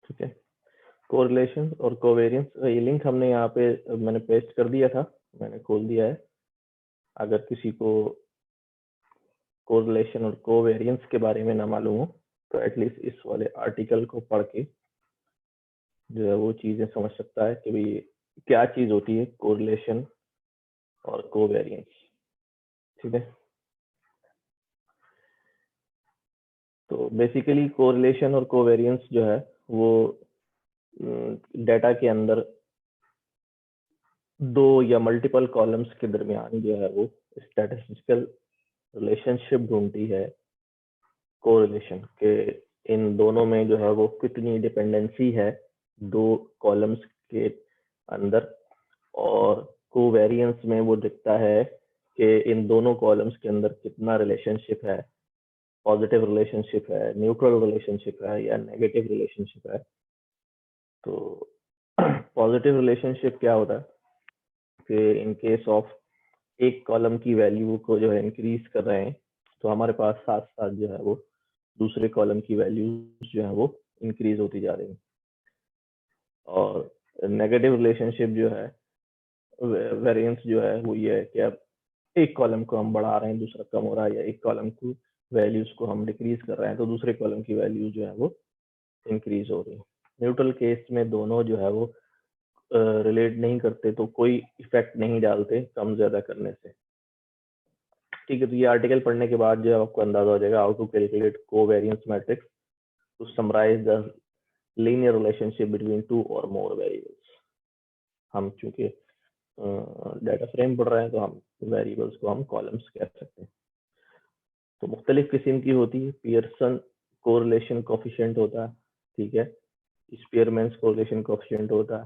ठीक है। कोरिलेशन और कोवेरियंस, ये लिंक हमने यहाँ पे मैंने पेस्ट कर दिया था, मैंने खोल दिया है। अगर किसी को कोरिलेशन और कोवेरियंस के बारे में ना मालूम हो तो एटलीस्ट इस वाले आर्टिकल को पढ़ के जो है वो चीजें समझ सकता है कि भाई क्या चीज होती है कोरिलेशन और कोवेरियंस। ठीक है। तो बेसिकली कोरिलेशन और कोवेरियंस जो है वो डेटा के अंदर दो या मल्टीपल कॉलम्स के दरमियान जो है वो स्टैटिस्टिकल रिलेशनशिप ढूंढती है कोरिलेशन के। इन दोनों में जो है वो कितनी डिपेंडेंसी है दो कॉलम्स के अंदर, और कोवेरियंस में वो दिखता है कि इन दोनों कॉलम्स के अंदर कितना रिलेशनशिप है, पॉजिटिव रिलेशनशिप है, न्यूट्रल रिलेशनशिप है या नेगेटिव रिलेशनशिप है। तो पॉजिटिव रिलेशनशिप क्या होता है कि इन केस ऑफ एक कॉलम की वैल्यू को जो है इंक्रीज कर रहे हैं तो हमारे पास साथ साथ जो है वो दूसरे कॉलम की वैल्यूज जो है वो इंक्रीज होती जा रही है। और नेगेटिव रिलेशनशिप जो है, वेरिएंस जो है वो ये है कि अब एक कॉलम को हम बढ़ा रहे हैं दूसरा कम हो रहा है, या एक कॉलम की वैल्यूज को हम डिक्रीज कर रहे हैं तो दूसरे कॉलम की वैल्यूज जो है वो इंक्रीज हो रही है। न्यूट्रल केस में दोनों जो है वो रिलेट नहीं करते तो कोई इफेक्ट नहीं डालते कम ज्यादा करने से। ठीक है। तो ये आर्टिकल पढ़ने के बाद जो आपको अंदाजा हो जाएगा how to calculate covariance matrix to summarise the linear relationship between two और मोर वेरिएबल्स। हम चूंकि डाटा फ्रेम पढ़ रहे हैं तो हम वेरिएबल्स को हम कॉलम्स कह सकते हैं। तो मुख्तलिफ किस्म की होती है। पियर्सन कोरिलेशन कोफिशिएंट होता है, ठीक है। स्पीयरमैन्स कोरिलेशन कोफिशिएंट होता है,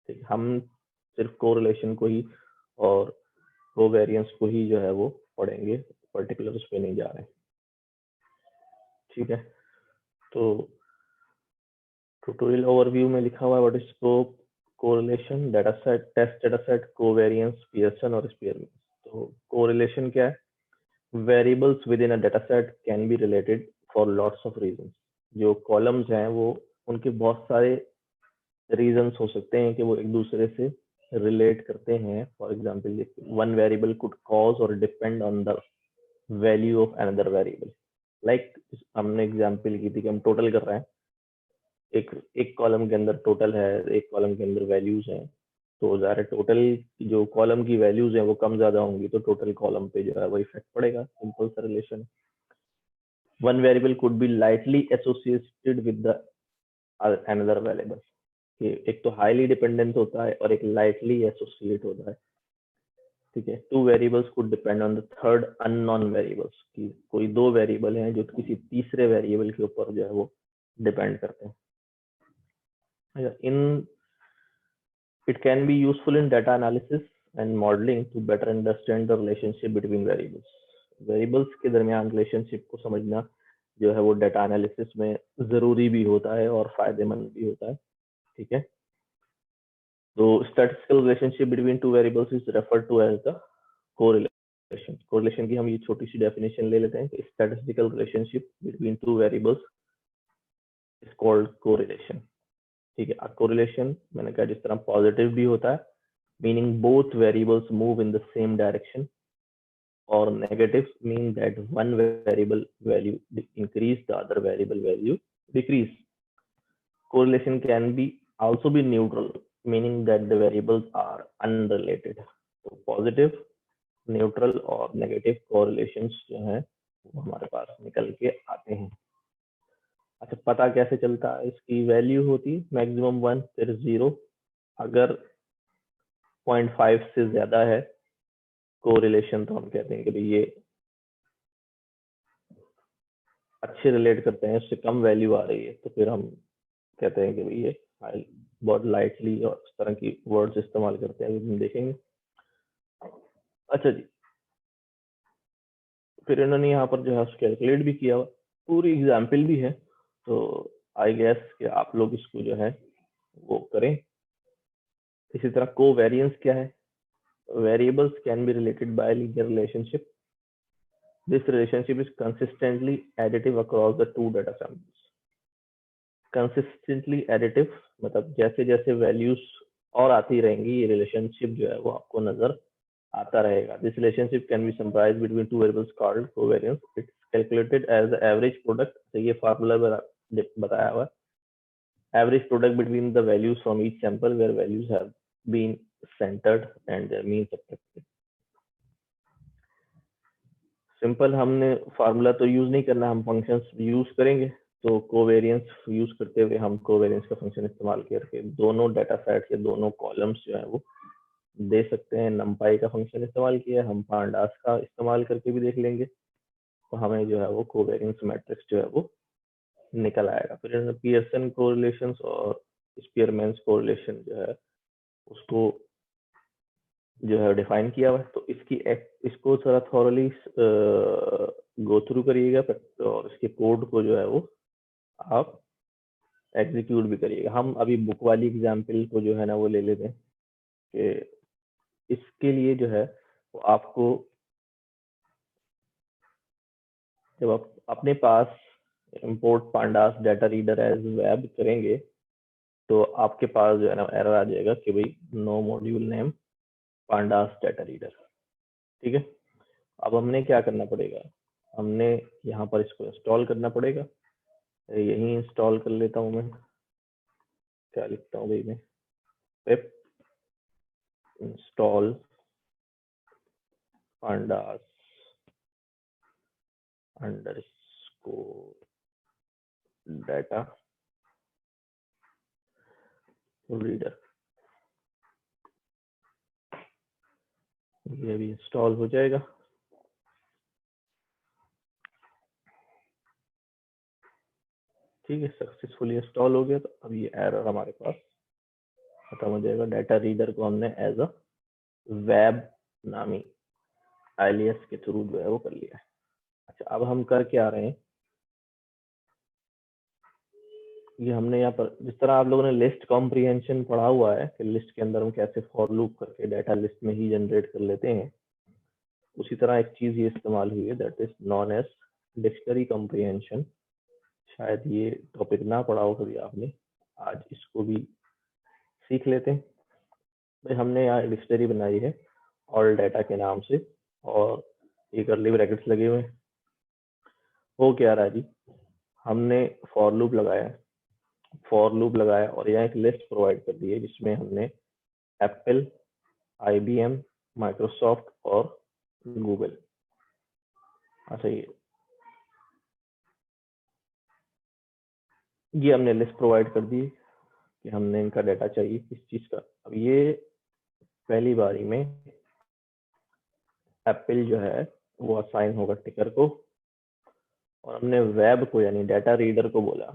ठीक है। हम सिर्फ कोरिलेशन को ही और कोवेरियंस को ही जो है वो पढ़ेंगे, पर्टिकुलर उस पे नहीं जा रहे। ठीक है। तो ट्यूटोरियल ओवरव्यू में लिखा हुआ है what is scope, correlation, data set, test data set, covariance, Pearson और स्पीयरमैन। तो कोरिलेशन क्या है? Variables within a data set can be related for lots of reasons. जो कॉलम्स हैं वो उनके बहुत सारे रीजंस हो सकते हैं कि वो एक दूसरे से रिलेट करते हैं। For example one variable could cause or depend on the value of another variable. Like हमने एग्जांपल की थी कि हम टोटल कर रहे हैं, एक कॉलम के अंदर टोटल है, एक कॉलम के अंदर वैल्यूज हैं, तो ज़ाहिर है टोटल जो कॉलम की वैल्यूज हैं वो कम ज्यादा होंगी तो टोटल कॉलम पे जो है वो इफेक्ट पड़ेगा। सिंपल सा relation. One variable could be lightly associated with the another variable, कि एक तो हाईली डिपेंडेंट होता है और एक लाइटली एसोसिएट होता है। ठीक है। Two variables could depend on the third unknown variables, की कोई दो वेरिएबल हैं जो किसी तीसरे वेरिएबल के ऊपर जो है वो डिपेंड करते हैं। In it can be useful in data analysis and modeling to better understand the relationship between variables. Variables के दरमियान रिलेशनशिप को समझना जो है वो डाटा एनालिसिस में जरूरी भी होता है और फायदेमंद भी होता है। ठीक है। तो statistical relationship between two variables is referred to as the correlation. Correlation की हम ये छोटी सी डेफिनेशन ले लेते हैं कि statistical relationship between two variables is called correlation. ठीक है। कोरिलेशन मैंने कहा जिस तरह पॉजिटिव भी होता है, meaning both variables move in the same direction, or negative mean that one variable value increase, the other variable value decrease. Correlation can be also be neutral, meaning that the variables are unrelated. तो positive, neutral और negative correlations जो है वो हमारे पास निकल के आते हैं। अच्छा, पता कैसे चलता है? इसकी वैल्यू होती है मैक्सिमम 1 फिर 0। अगर 0.5 से ज्यादा है कोरिलेशन तो हम कहते हैं कि भाई ये अच्छे रिलेट करते हैं, उससे कम वैल्यू आ रही है तो फिर हम कहते हैं कि भाई ये बहुत लाइटली और इस तरह की वर्ड्स इस्तेमाल करते हैं, हम देखेंगे। अच्छा जी, फिर इन्होंने यहाँ पर जो है कैलकुलेट भी किया हुआ, पूरी एग्जाम्पल भी है, तो आई गेस कि आप लोग इसको जो है वो करें। इसी तरह कोवेरियंस क्या है? Variables can be related by linear relationship. This relationship is consistently additive across the two data samples. Consistently additive, मतलब जैसे जैसे वैल्यूज और आती रहेंगी ये रिलेशनशिप जो है वो आपको नजर आता रहेगा. This relationship can be summarised between two variables called covariance. It's calculated as the average product. तो ये फार्मूला बताया हुआ है. Average product between the values from each sample where values have been centred and their mean subtracted. Simple, हमने formula तो use नहीं करना, हम फंक्शंस यूज करेंगे. तो कोवेरिएंस यूज करते हुए हम कोवेरिएंस का फंक्शन इस्तेमाल करके दोनों डाटा सेट के दोनों कॉलम्स जो है वो दे सकते हैं. नंपाई का फंक्शन इस्तेमाल किया, हम पांडास का इस्तेमाल करके भी देख लेंगे. तो हमें जो है वो कोवेरिएंस मैट्रिक्स जो है वो निकल आएगा. फिर पियर्सन कोरिलेशंस और स्पीयरमैन कोरिलेशन जो है उसको जो है डिफाइन किया हुआ है. तो इसको थोड़ा थॉरली गो थ्रू करिएगा और इसके कोड को जो है वो आप एग्जीक्यूट भी करिएगा. हम अभी बुक वाली एग्जाम्पल को जो है ना वो ले लेते हैं कि इसके लिए जो है वो आपको जब आप अपने पास import pandas data reader as web करेंगे तो आपके पास जो है ना एरर आ जाएगा कि भाई no module name pandas data reader. ठीक है, अब हमने क्या करना पड़ेगा, हमने यहाँ पर इसको इंस्टॉल करना पड़ेगा. यही इंस्टॉल कर लेता हूँ मैं. क्या लिखता हूँ भाई मैं, पिप install pandas underscore data reader. ये भी इंस्टॉल हो जाएगा. ठीक है, सक्सेसफुली इंस्टॉल हो गया. तो अब ये एरर हमारे पास खत्म हो जाएगा. डाटा रीडर को हमने एज अ वेब नामी एलियस के थ्रू जो है वो कर लिया है. अच्छा, अब हम कर क्या रहे हैं, ये हमने यहाँ पर जिस तरह आप लोगों ने लिस्ट कॉम्प्रिहेंशन पढ़ा हुआ है कि लिस्ट के अंदर हम कैसे फॉर लूप करके डाटा लिस्ट में ही जनरेट कर लेते हैं, उसी तरह एक चीज ये इस्तेमाल हुई है that is known as dictionary comprehension. शायद ये टॉपिक ना पढ़ा हो कभी आपने, आज इसको भी सीख लेते हैं. भाई हमने यहाँ डिक्शनरी बनाई है ऑल डाटा के नाम से और ये कर्ली ब्रैकेट्स लगे हुए हैं. हो क्या रहा जी, हमने फॉर लूप लगाया और यहाँ एक लिस्ट प्रोवाइड कर दी है जिसमें हमने एप्पल, IBM, माइक्रोसॉफ्ट और गूगल. अच्छा, ये हमने लिस्ट प्रोवाइड कर दी कि हमने इनका डाटा चाहिए किस चीज का. अब ये पहली बारी में एप्पल जो है वो असाइन होगा टिकर को और हमने वेब को यानी डाटा रीडर को बोला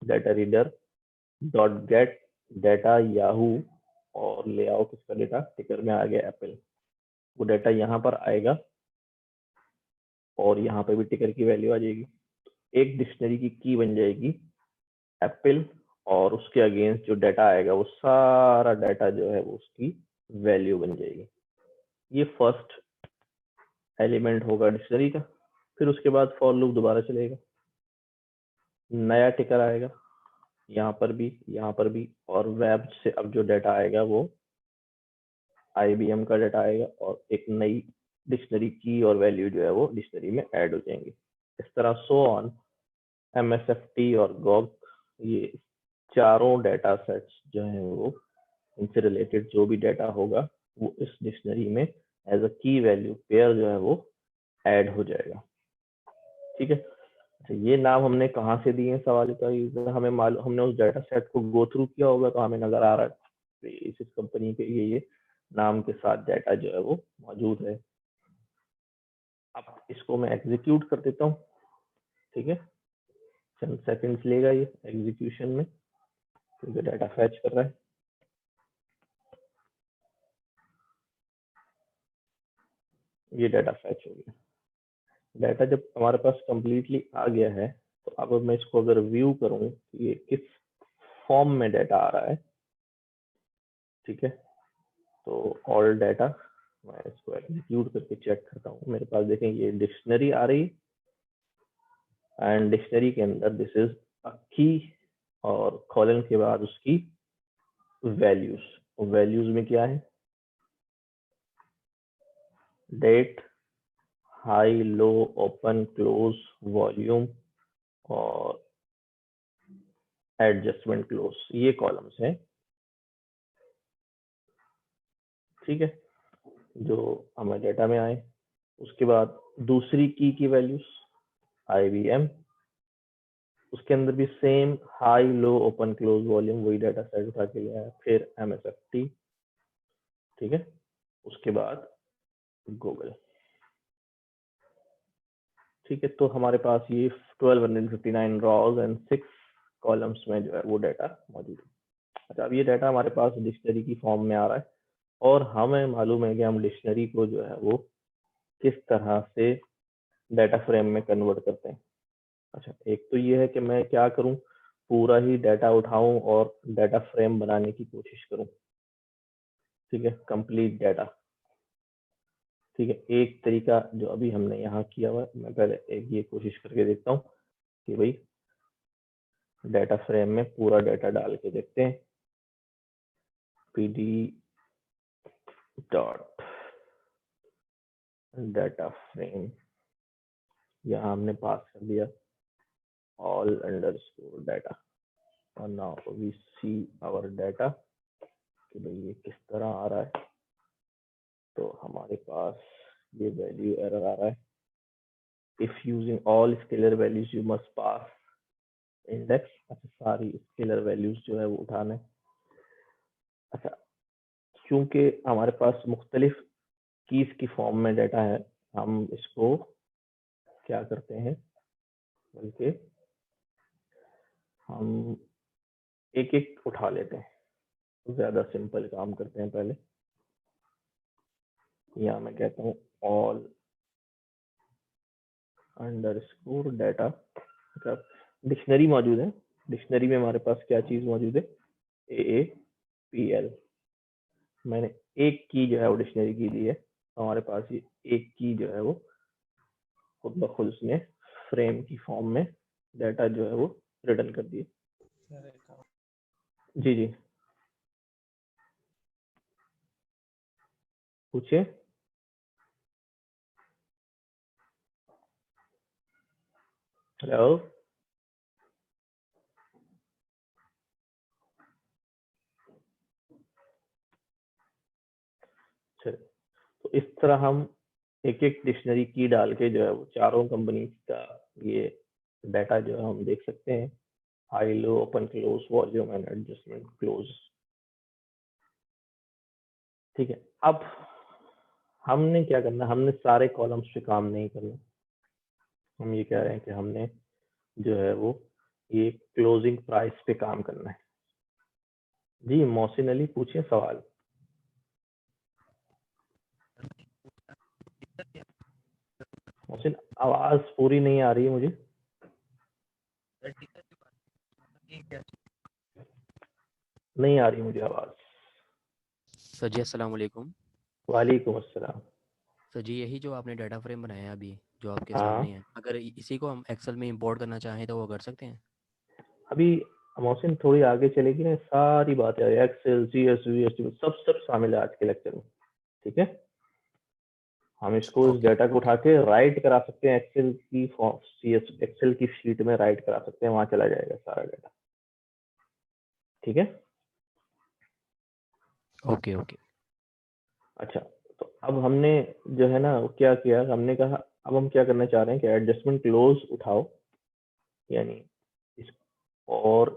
data reader dot gate data Yahoo और ले आओ किसका डाटा, टिकर में आ गया एप्पल. वो डाटा यहाँ पर आएगा और यहाँ पे भी टिकर की वैल्यू आ जाएगी. एक डिक्शनरी की की बन जाएगी एप्पल और उसके अगेंस्ट जो डाटा आएगा वो सारा डाटा जो है वो उसकी वैल्यू बन जाएगी. ये फर्स्ट एलिमेंट होगा डिक्शनरी का. फिर उसके बाद फॉर लूप दोबारा चलेगा, नया टिकर आएगा यहाँ पर भी और वेब से अब जो डाटा आएगा वो IBM का डाटा आएगा और एक नई डिक्शनरी की और वैल्यू जो है वो डिक्शनरी में ऐड हो जाएंगी. इस तरह सो ऑन MSFT और GOG, ये चारों डाटा सेट्स जो हैं वो इनसे रिलेटेड जो भी डाटा होगा वो इस डिक्शनरी में एज अ की वैल्यू पेयर जो है वो ऐड हो जाएगा. ठीक है. अच्छा, ये नाम हमने कहाँ से दिए हैं सवाल का, हमें मालूम, हमने उस डाटा सेट को गो थ्रू किया होगा तो हमें नजर आ रहा है इस कंपनी के ये नाम के साथ डाटा जो है वो मौजूद है. अब इसको मैं एग्जीक्यूट कर देता हूँ. ठीक है, चंद सेकंड्स लेगा ये एग्जीक्यूशन में क्योंकि डाटा फैच कर रहा है. ये डाटा फैच हो गया. डाटा जब हमारे पास कंप्लीटली आ गया है तो अब मैं इसको अगर व्यू करूँ ये किस फॉर्म में डाटा आ रहा है. ठीक है, तो ऑल डाटा मैं इसको एग्जीक्यूट करके चेक करता हूँ. मेरे पास देखें ये डिक्शनरी आ रही है एंड डिक्शनरी के अंदर दिस इज अ की और कॉलन के बाद उसकी वैल्यूज। वैल्यूज में क्या है, date, high low open close volume और एडजस्टमेंट क्लोज, ये कॉलम्स हैं। ठीक है, जो हमें डेटा में आए। उसके बाद दूसरी की वैल्यूज IBM, उसके अंदर भी same high low open close volume, वही डाटा सेट उठा के लिया है। फिर MSFT, ठीक है। उसके बाद गूगल, ठीक है। तो हमारे पास ये 1259 रॉज एंड 6 कॉलम्स में जो है वो डाटा मौजूद है। अच्छा, अब ये डाटा हमारे पास डिक्शनरी की फॉर्म में आ रहा है और हमें मालूम है कि हम डिक्शनरी को जो है वो किस तरह से डाटा फ्रेम में कन्वर्ट करते हैं। अच्छा, एक तो ये है कि मैं क्या करूं, पूरा ही डाटा उठाऊं और डाटा फ्रेम बनाने की कोशिश करूं। ठीक है, कंप्लीट डाटा। ठीक है, एक तरीका जो अभी हमने यहाँ किया हुआ है, मैं पहले एक ये कोशिश करके देखता हूँ कि भाई डाटा फ्रेम में पूरा डाटा डाल के देखते हैं। PD डॉट डाटा फ्रेम, यहाँ हमने पास कर दिया all underscore data और now we see our data कि भाई ये किस तरह आ रहा है। तो हमारे पास ये वैल्यू एरर आ रहा है, if using all scalar values you must pass index। अच्छा, सारी स्केलर वैल्यूज जो है वो उठाना है। अच्छा, क्योंकि हमारे पास मुख्तलिफ कीज की फॉर्म में डाटा है, हम इसको क्या करते हैं, बल्कि हम एक एक उठा लेते हैं, ज्यादा सिंपल काम करते हैं। पहले यहाँ मैं कहता हूँ ऑल अंडरस्कोर डाटा। डिक्शनरी मौजूद है, डिक्शनरी में हमारे पास क्या चीज मौजूद है, AAPL। मैंने एक की जो है वो डिक्शनरी की दी है, तो हमारे पास ये एक की जो है वो खुद ब खुद उसने फ्रेम की फॉर्म में डाटा जो है वो रिटर्न कर दिए। जी जी, पूछिए। हेलो, तो इस तरह हम एक एक डिक्शनरी की डाल के जो है वो चारों कंपनी का ये डाटा जो है हम देख सकते हैं, high low open close volume and adjustment close. ठीक है, अब हमने क्या करना, हमने सारे कॉलम्स पे काम नहीं करना। हम ये कह रहे हैं कि हमने जो है वो ये क्लोजिंग प्राइस पे काम करना है। जी मोहसिन अली, पूछिए सवाल। मोहसिन, आवाज पूरी नहीं आ रही है मुझे, नहीं आ रही मुझे आवाज। सर जी अस्सलाम वालेकुम। वालेकुम अस्सलाम। सर जी यही जो आपने डाटा फ्रेम बनाया है अभी जो आपके हाँ, सामने है, अगर इसी को हम एक्सेल में इंपोर्ट करना चाहें तो वो कर सकते हैं? अभी मोहसिन थोड़ी आगे चलेगी ना, सारी बातें एक्सेल CSV एस्टिमेट सब सब शामिल है आज के लेक्चर में। ठीक है, हम इसको इस ओके। डाटा को उठा के राइट करा सकते हैं, एक्सेल की एक्सेल की शीट में राइट करा सकते हैं, वहां चला जाएगा सारा डाटा। ठीक है, ओके ओके। अच्छा। तो अब हमने जो है ना वो क्या किया, हमने कहा अब हम क्या करना चाह रहे हैं कि एडजस्टमेंट क्लोज उठाओ, यानी इस, और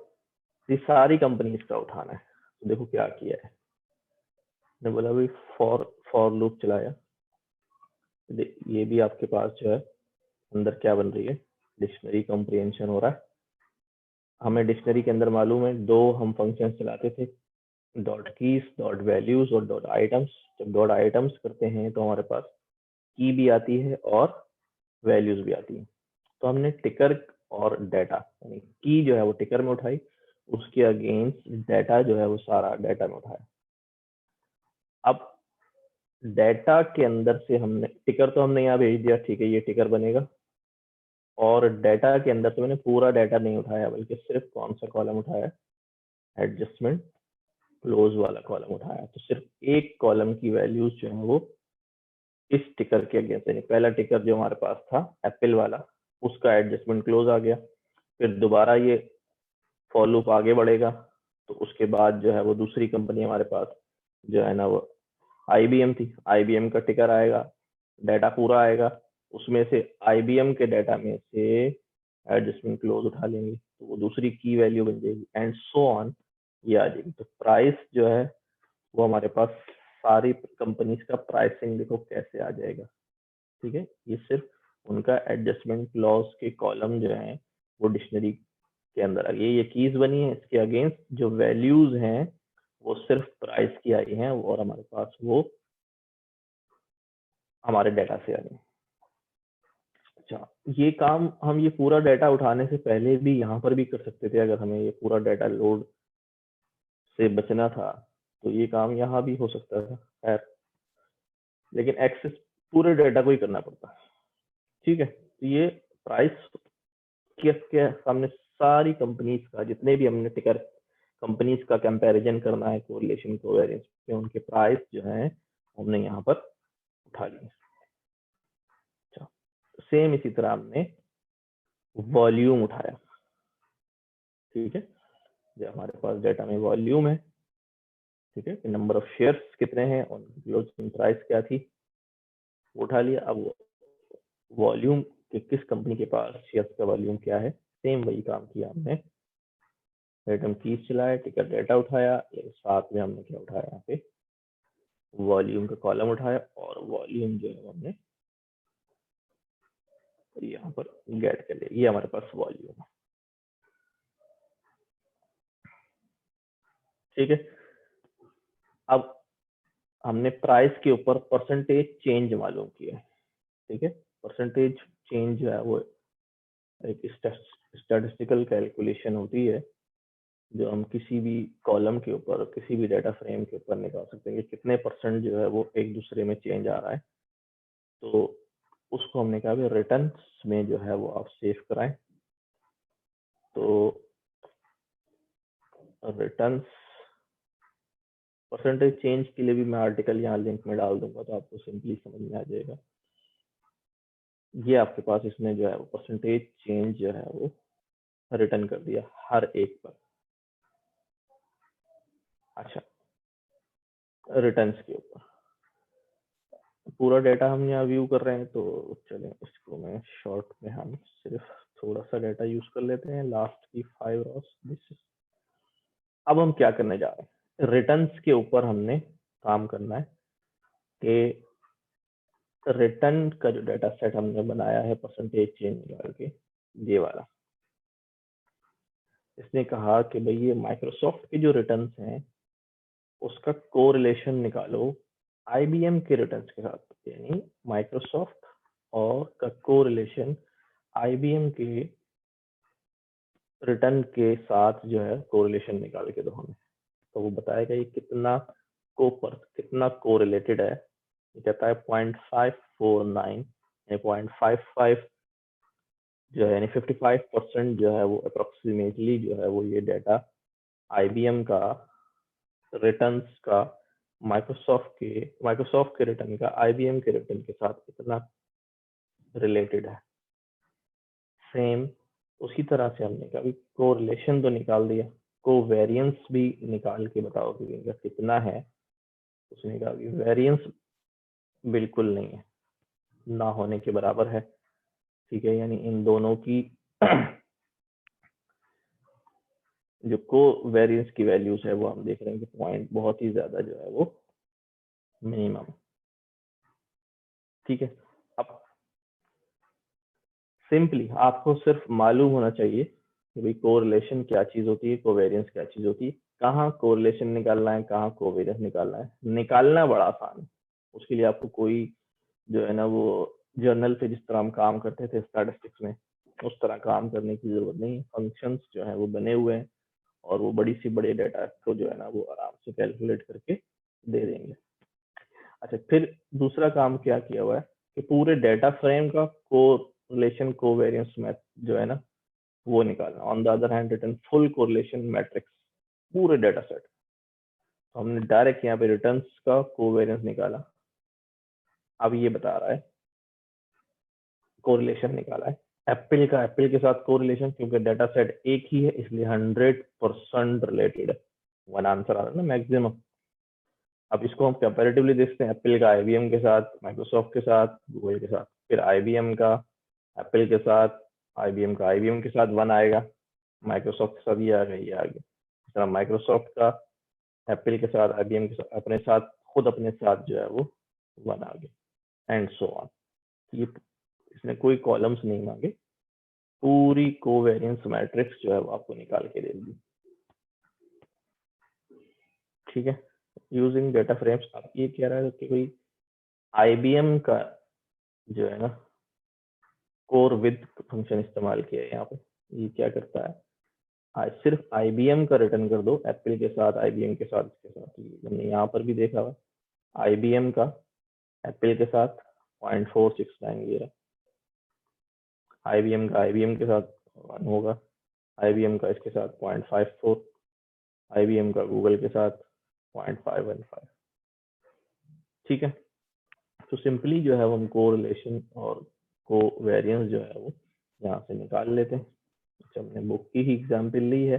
ये सारी कंपनीज का उठाना है। तो देखो क्या किया है, ने बोला भाई फॉर लूप चलाया। ये भी आपके पास जो है अंदर क्या बन रही है, डिक्शनरी कॉम्प्रिहेंशन हो रहा है। हमें डिक्शनरी के अंदर मालूम है दो हम फंक्शन चलाते थे, डॉट कीज डॉट वैल्यूज और डॉट आइटम्स। जब डॉट आइटम्स करते हैं तो हमारे पास की भी आती है और वैल्यूज भी आती है। तो हमने टिकर और डाटा, यानी की जो है वो टिकर में उठाई, उसके अगेंस्ट डाटा जो है वो सारा डाटा में उठाया। अब डाटा के अंदर से हमने टिकर तो हमने यहाँ भेज दिया, ठीक है, ये टिकर बनेगा। और डाटा के अंदर तो मैंने पूरा डाटा नहीं उठाया, बल्कि सिर्फ कौन सा कॉलम उठाया, एडजस्टमेंट क्लोज वाला कॉलम उठाया। तो सिर्फ एक कॉलम की वैल्यूज जो है वो इस टिकर के अगेंस्ट, यानी पहला टिकर जो हमारे पास था एप्पल वाला, उसका एडजस्टमेंट क्लोज आ गया। फिर दोबारा ये फॉर लूप आगे बढ़ेगा, तो उसके बाद जो है वो दूसरी कंपनी हमारे पास जो है ना वो IBM थी, IBM का टिकर आएगा, डाटा पूरा आएगा, उसमें से IBM के डाटा में से एडजस्टमेंट क्लोज उठा लेंगे, तो वो दूसरी की वैल्यू बन जाएगी, एंड सो ऑन, ये आ जाएगी। तो प्राइस जो है वो हमारे पास सारी कंपनीज का प्राइसिंग देखो कैसे आ जाएगा। ठीक है, ये सिर्फ उनका एडजस्टमेंट क्लॉज के कॉलम जो है वो डिक्शनरी के अंदर आ गई, ये कीज बनी है। इसके अगेंस्ट जो वैल्यूज हैं वो सिर्फ प्राइस की आई हैं, और हमारे पास वो हमारे डाटा से आई है। अच्छा, ये काम हम ये पूरा डाटा उठाने से पहले भी यहाँ पर भी कर सकते थे, अगर हमें ये पूरा डाटा लोड से बचना था तो ये काम यहाँ भी हो सकता था, खैर, लेकिन एक्सेस पूरे डाटा को ही करना पड़ता। ठीक है, तो ये प्राइस के सामने सारी कंपनीज का, जितने भी हमने टिकर कंपनीज का कंपैरिजन करना है कोरिलेशन कोवेरिएंस पे, उनके प्राइस जो है हमने यहाँ पर उठा लिए। अच्छा, सेम इसी तरह हमने वॉल्यूम उठाया। ठीक है, जो हमारे पास डाटा में वॉल्यूम है, ठीक है, नंबर ऑफ शेयर्स कितने हैं और क्लोजिंग प्राइस क्या थी, वो उठा लिया। अब वॉल्यूम कि किस कंपनी के पास शेयर्स का वॉल्यूम क्या है, सेम वही काम किया हमने, रैंडम कीज चलाया, टिकट डाटा उठाया, साथ में हमने क्या उठाया, यहाँ पे वॉल्यूम का कॉलम उठाया, और वॉल्यूम जो है हमने यहाँ पर गेट कर लिया, ये हमारे पास वॉल्यूम है। ठीक है, अब हमने प्राइस के ऊपर परसेंटेज चेंज मालूम किया है। ठीक है, परसेंटेज चेंज जो है वो एक स्टैटिस्टिकल कैलकुलेशन होती है, जो हम किसी भी कॉलम के ऊपर, किसी भी डाटा फ्रेम के ऊपर निकाल सकते हैं कि कितने परसेंट जो है वो एक दूसरे में चेंज आ रहा है। तो उसको हमने कहा रिटर्न में जो है वो आप सेव कराएं। तो रिटर्न परसेंटेज चेंज के लिए भी मैं आर्टिकल यहाँ लिंक में डाल दूंगा, तो आपको सिंपली समझ में आ जाएगा। ये आपके पास इसने जो है वो परसेंटेज चेंज जो है वो रिटर्न कर दिया हर एक पर। अच्छा, रिटर्न्स के ऊपर पूरा डाटा हम यहाँ व्यू कर रहे हैं, तो चलें इसको मैं शॉर्ट में हम सिर्फ थोड़ा सा डाटा यूज कर लेते हैं, लास्ट की 5 रॉस। अब हम क्या करने जा रहे हैं, रिटर्न्स के ऊपर हमने काम करना है कि रिटर्न का जो डाटा सेट हमने बनाया है परसेंटेज चेंज निकाल के, ये वाला, इसने कहा कि भाई ये माइक्रोसॉफ्ट के जो रिटर्न्स हैं उसका कोरिलेशन निकालो IBM के रिटर्न्स के साथ, यानी माइक्रोसॉफ्ट और का कोरिलेशन IBM के रिटर्न के साथ जो है कोरिलेशन निकाल के दो हमें, तो वो बताएगा ये कितना कोरिलेटेड है। ये कहता है 0.549 या 0.55 जो है, यानी 55% जो है वो अप्रोक्सीमेटली जो है वो ये डाटा IBM का रिटर्न्स का माइक्रोसॉफ्ट के रिटर्न का IBM के रिटर्न के साथ कितना रिलेटेड है। सेम उसी तरह से हमने कहा कोरिलेशन तो निकाल दिया, कोवेरिएंस भी निकाल के बताओ कि इनका कितना है। उसने कहा कि वेरिएंस बिल्कुल नहीं है, ना होने के बराबर है। ठीक है, यानी इन दोनों की जो कोवेरिएंस की वैल्यूज है वो हम देख रहे हैं कि पॉइंट बहुत ही ज्यादा जो है वो मिनिमम। ठीक है, अब सिंपली आपको सिर्फ मालूम होना चाहिए कि भाई कोरिलेशन क्या चीज होती है, कोवेरिएंस क्या चीज होती है, कहाँ कोरिलेशन निकालना है, कहाँ कोवेरिएंस निकालना है। निकालना बड़ा आसान है, उसके लिए आपको कोई जो है ना वो जर्नल पे जिस तरह हम काम करते थे स्टैटिस्टिक्स में, उस तरह काम करने की जरूरत नहीं है। फंक्शंस जो है वो बने हुए हैं और वो बड़ी से बड़े डाटा को जो है ना वो आराम से कैलकुलेट करके दे देंगे। अच्छा, फिर दूसरा काम क्या किया हुआ है कि पूरे डाटा फ्रेम का कोरिलेशन कोवेरियंस मैथ जो है ना वो निकालना। On the other hand return full correlation matrix पूरे डेटा सेट। तो हमने डायरेक्ट यहाँ पे रिटर्न्स का कोवेरियंस निकाला। अब ये बता रहा है कोरिलेशन निकाला है एप्पल का एप्पल के साथ कोरिलेशन, क्योंकि डाटा सेट एक ही है इसलिए 100% रिलेटेड है। वन आंसर आ रहा है ना मैक्सिमम। अब इसको हम कंपैरेटिवली देखते हैं, एप्पल का आईबीएम के साथ, माइक्रोसॉफ्ट के साथ, गूगल के साथ, फिर आईबीएम का एप्पल के साथ, आईबीएम का आईबीएम के साथ 1 आएगा, माइक्रोसॉफ्ट के साथ ये आ गया, ये आ गया। इस तरह माइक्रोसॉफ्ट का एप्पल के साथ, आईबीएम के साथ, अपने साथ खुद अपने साथ जो है वो 1 आ गया, एंड सो ऑन। ये इसने कोई कॉलम्स नहीं मांगे, पूरी कोवेरियंस मैट्रिक्स जो है वो आपको निकाल के दे दी। ठीक है, यूजिंग डेटा फ्रेम्स। अब ये कह रहा है कि कोई आईबीएम का जो है ना कोर विद फंक्शन इस्तेमाल किया है यहाँ पे। ये क्या करता है, आज सिर्फ आईबीएम का रिटर्न कर दो, एप्पल के साथ, आईबीएम के साथ, इसके साथ। हमने यहाँ पर भी देखा हुआ आईबीएम का एप्पल के साथ 0.469 ये रहा, आईबीएम का आईबीएम के साथ 1 होगा, आईबीएम का इसके साथ 0.54, आईबीएम का गूगल के साथ 0.515। ठीक है, तो सिंपली जो है वो हम कोरिलेशन और कोवेरियंस जो है वो यहाँ से निकाल लेते हैं। अच्छा, हमने बुक की ही एग्जाम्पल ली है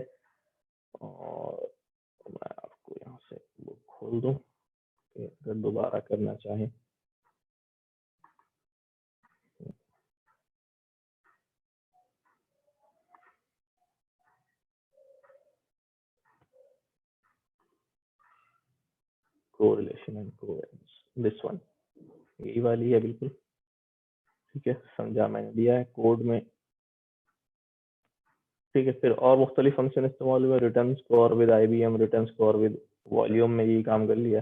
और मैं आपको यहाँ से बुक खोल दूँ अगर दोबारा करना चाहें। Correlation and covariance, this one, यही वाली है बिल्कुल। ठीक है, समझा मैंने दिया है कोड में। ठीक है, फिर और मुख्तलिफ फंक्शन इस्तेमाल हुए, return score with IBM, return score with volume में यही काम कर लिया।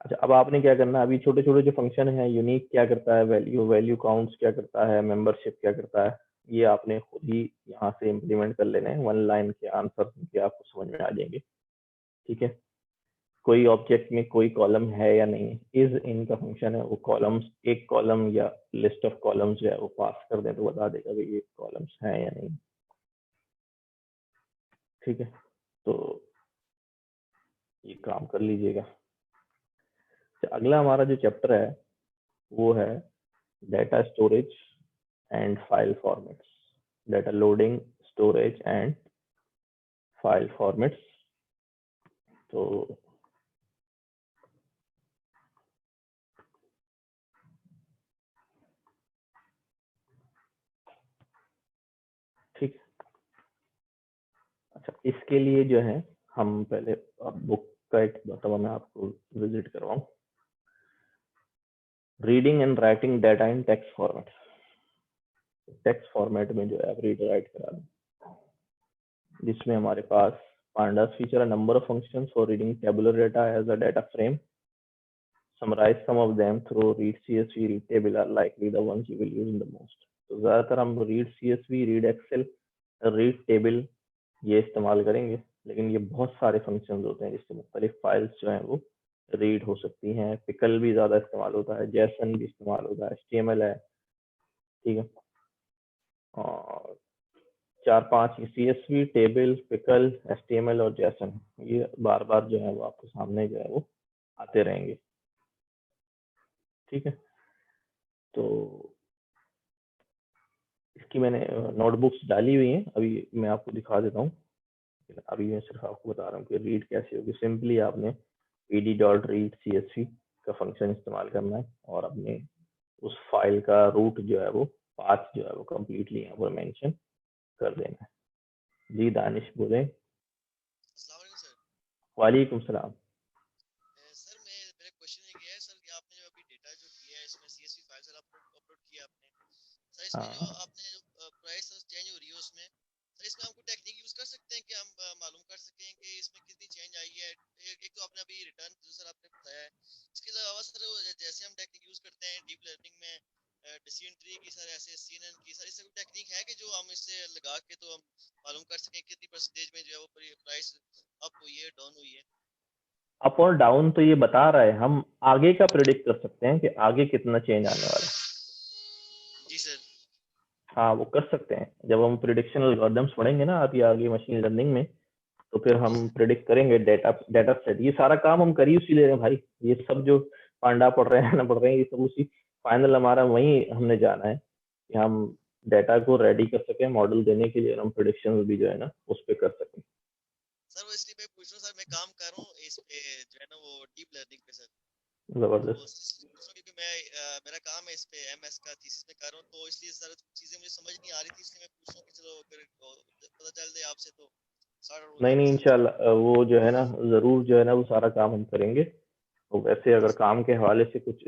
अच्छा, अब आपने क्या करना है, अभी छोटे छोटे जो फंक्शन है, यूनिक क्या करता है, वैल्यू वैल्यू काउंट्स क्या करता है, मेंबरशिप क्या करता है, ये आपने खुद ही यहाँ से इम्प्लीमेंट कर लेने हैं। 1 लाइन के आंसर के आपको समझ में आ जाएंगे। ठीक है, कोई ऑब्जेक्ट में कोई कॉलम है या नहीं, इज इन का फंक्शन है, वो कॉलम्स, एक कॉलम या लिस्ट ऑफ कॉलम्स जो है वो पास कर दें तो बता देगा भाई ये कॉलम्स हैं या नहीं। ठीक है, तो ये काम कर लीजिएगा। अगला हमारा जो चैप्टर है वो है data storage and file formats, data loading, storage and file formats. तो ठीक, अच्छा, इसके लिए जो है हम पहले बुक का एक मतलब मैं आपको विजिट करवाऊं, reading and writing data in text format. Text format में जो है आप रीड राइट करा दें, जिसमें हमारे पास pandas feature a number of functions for reading tabular data as a data frame. Summarize some of them through read CSV, read table are likely the ones you will use in the most. तो ज़्यादातर हम read CSV, read Excel, read table ये इस्तेमाल करेंगे, लेकिन ये बहुत सारे फंक्शंस होते हैं जिससे मुख्तलिफ फाइल्स जो हैं वो रीड हो सकती हैं। पिकल भी ज़्यादा इस्तेमाल होता है, जैसन भी इस्तेमाल होता है, HTML है। ठीक है, और 4-5 CSV, टेबल, पिकल, HTML और जैसन, ये बार बार जो है वो आपके सामने जो है वो आते रहेंगे। ठीक है, तो इसकी मैंने नोटबुक्स डाली हुई हैं, अभी मैं आपको दिखा देता हूँ। अभी मैं सिर्फ आपको बता रहा हूँ कि रीड कैसे होगी। सिंपली आपने pd.read CSV का फंक्शन इस्तेमाल करना है और अपने उस फाइल का रूट जो है वो, पाथ जो है वो कम्प्लीटली यहाँ पर मेंशन कर देना है। जी दानिश बोले। वालेकुम सलाम। सर मेरा क्वेश्चन ये है सर कि आपने जो अभी डेटा जो किया है इसमें CSV फाइल सर अपलोड किया आपने सर, इसमें जो आपने जो प्राइस चेंज हो रही है उसमें सर, इसमें हम कोई टेक्निक यूज कर सकते हैं कि हम मालूम कर सकें कि इसमें कितनी चेंज आई है। एक तो आपने अभी रिटर्न जो सर आपने बताया है, इसके अलावा सर जैसे हम टेक्निक यूज करते हैं डीप लर्निंग में डिसीजन ट्री की सर, ऐसे CNN की सर, इससे कोई टेक्निक है कि जो हम इससे लगा के तो हम मालूम कर सकें कितनी परसेंटेज में जो है वो प्राइस अप हुई है, डाउन हुई है। अप और डाउन तो ये बता रहा है, हम आगे का प्रिडिक्ट कर सकते हैं कि आगे कितना चेंज आने वाला है। जी सर। हाँ वो कर सकते हैं। जब हम प्रिडिक्शन एल्गोरिथम्स पढ़ेंगे ना आप, ये आगे मशीन लर्निंग में, तो फिर हम प्रिडिक्ट करेंगे डेटा सेट। ये सारा काम हम कर ही उसी ले रहे हैं भाई। ये सब जो पांडा पढ़ रहे हैं ना पढ़ रहे हैं, ये सब उसी फाइनल हमारा वही हमने जाना है कि हम डेटा को रेडी कर सकें मॉडल देने के लिए, और हम प्रिडिक्शन भी जो है ना उस पर कर सकें। सर वो इसलिए मैं पूछ रहा हूँ सर, मैं काम कर रहा हूँ इस पे जो है ना वो डीप लर्निंग पे सर। जबरदस्त। क्योंकि मैं मेरा काम है इस पे एमएस का थीसिस में कर रहा हूँ, तो इसलिए सर चीजें मुझे समझ नहीं आ रही थी, इसलिए मैं पूछ रहा हूँ कि चलो अगर पता चल जाए आपसे तो सारा हो नहीं जाएगा नहीं सर। इंशाल्लाह वो जो है ना जरूर जो है ना वो सारा काम हम करेंगे। तो वैसे अगर काम के हवाले से कुछ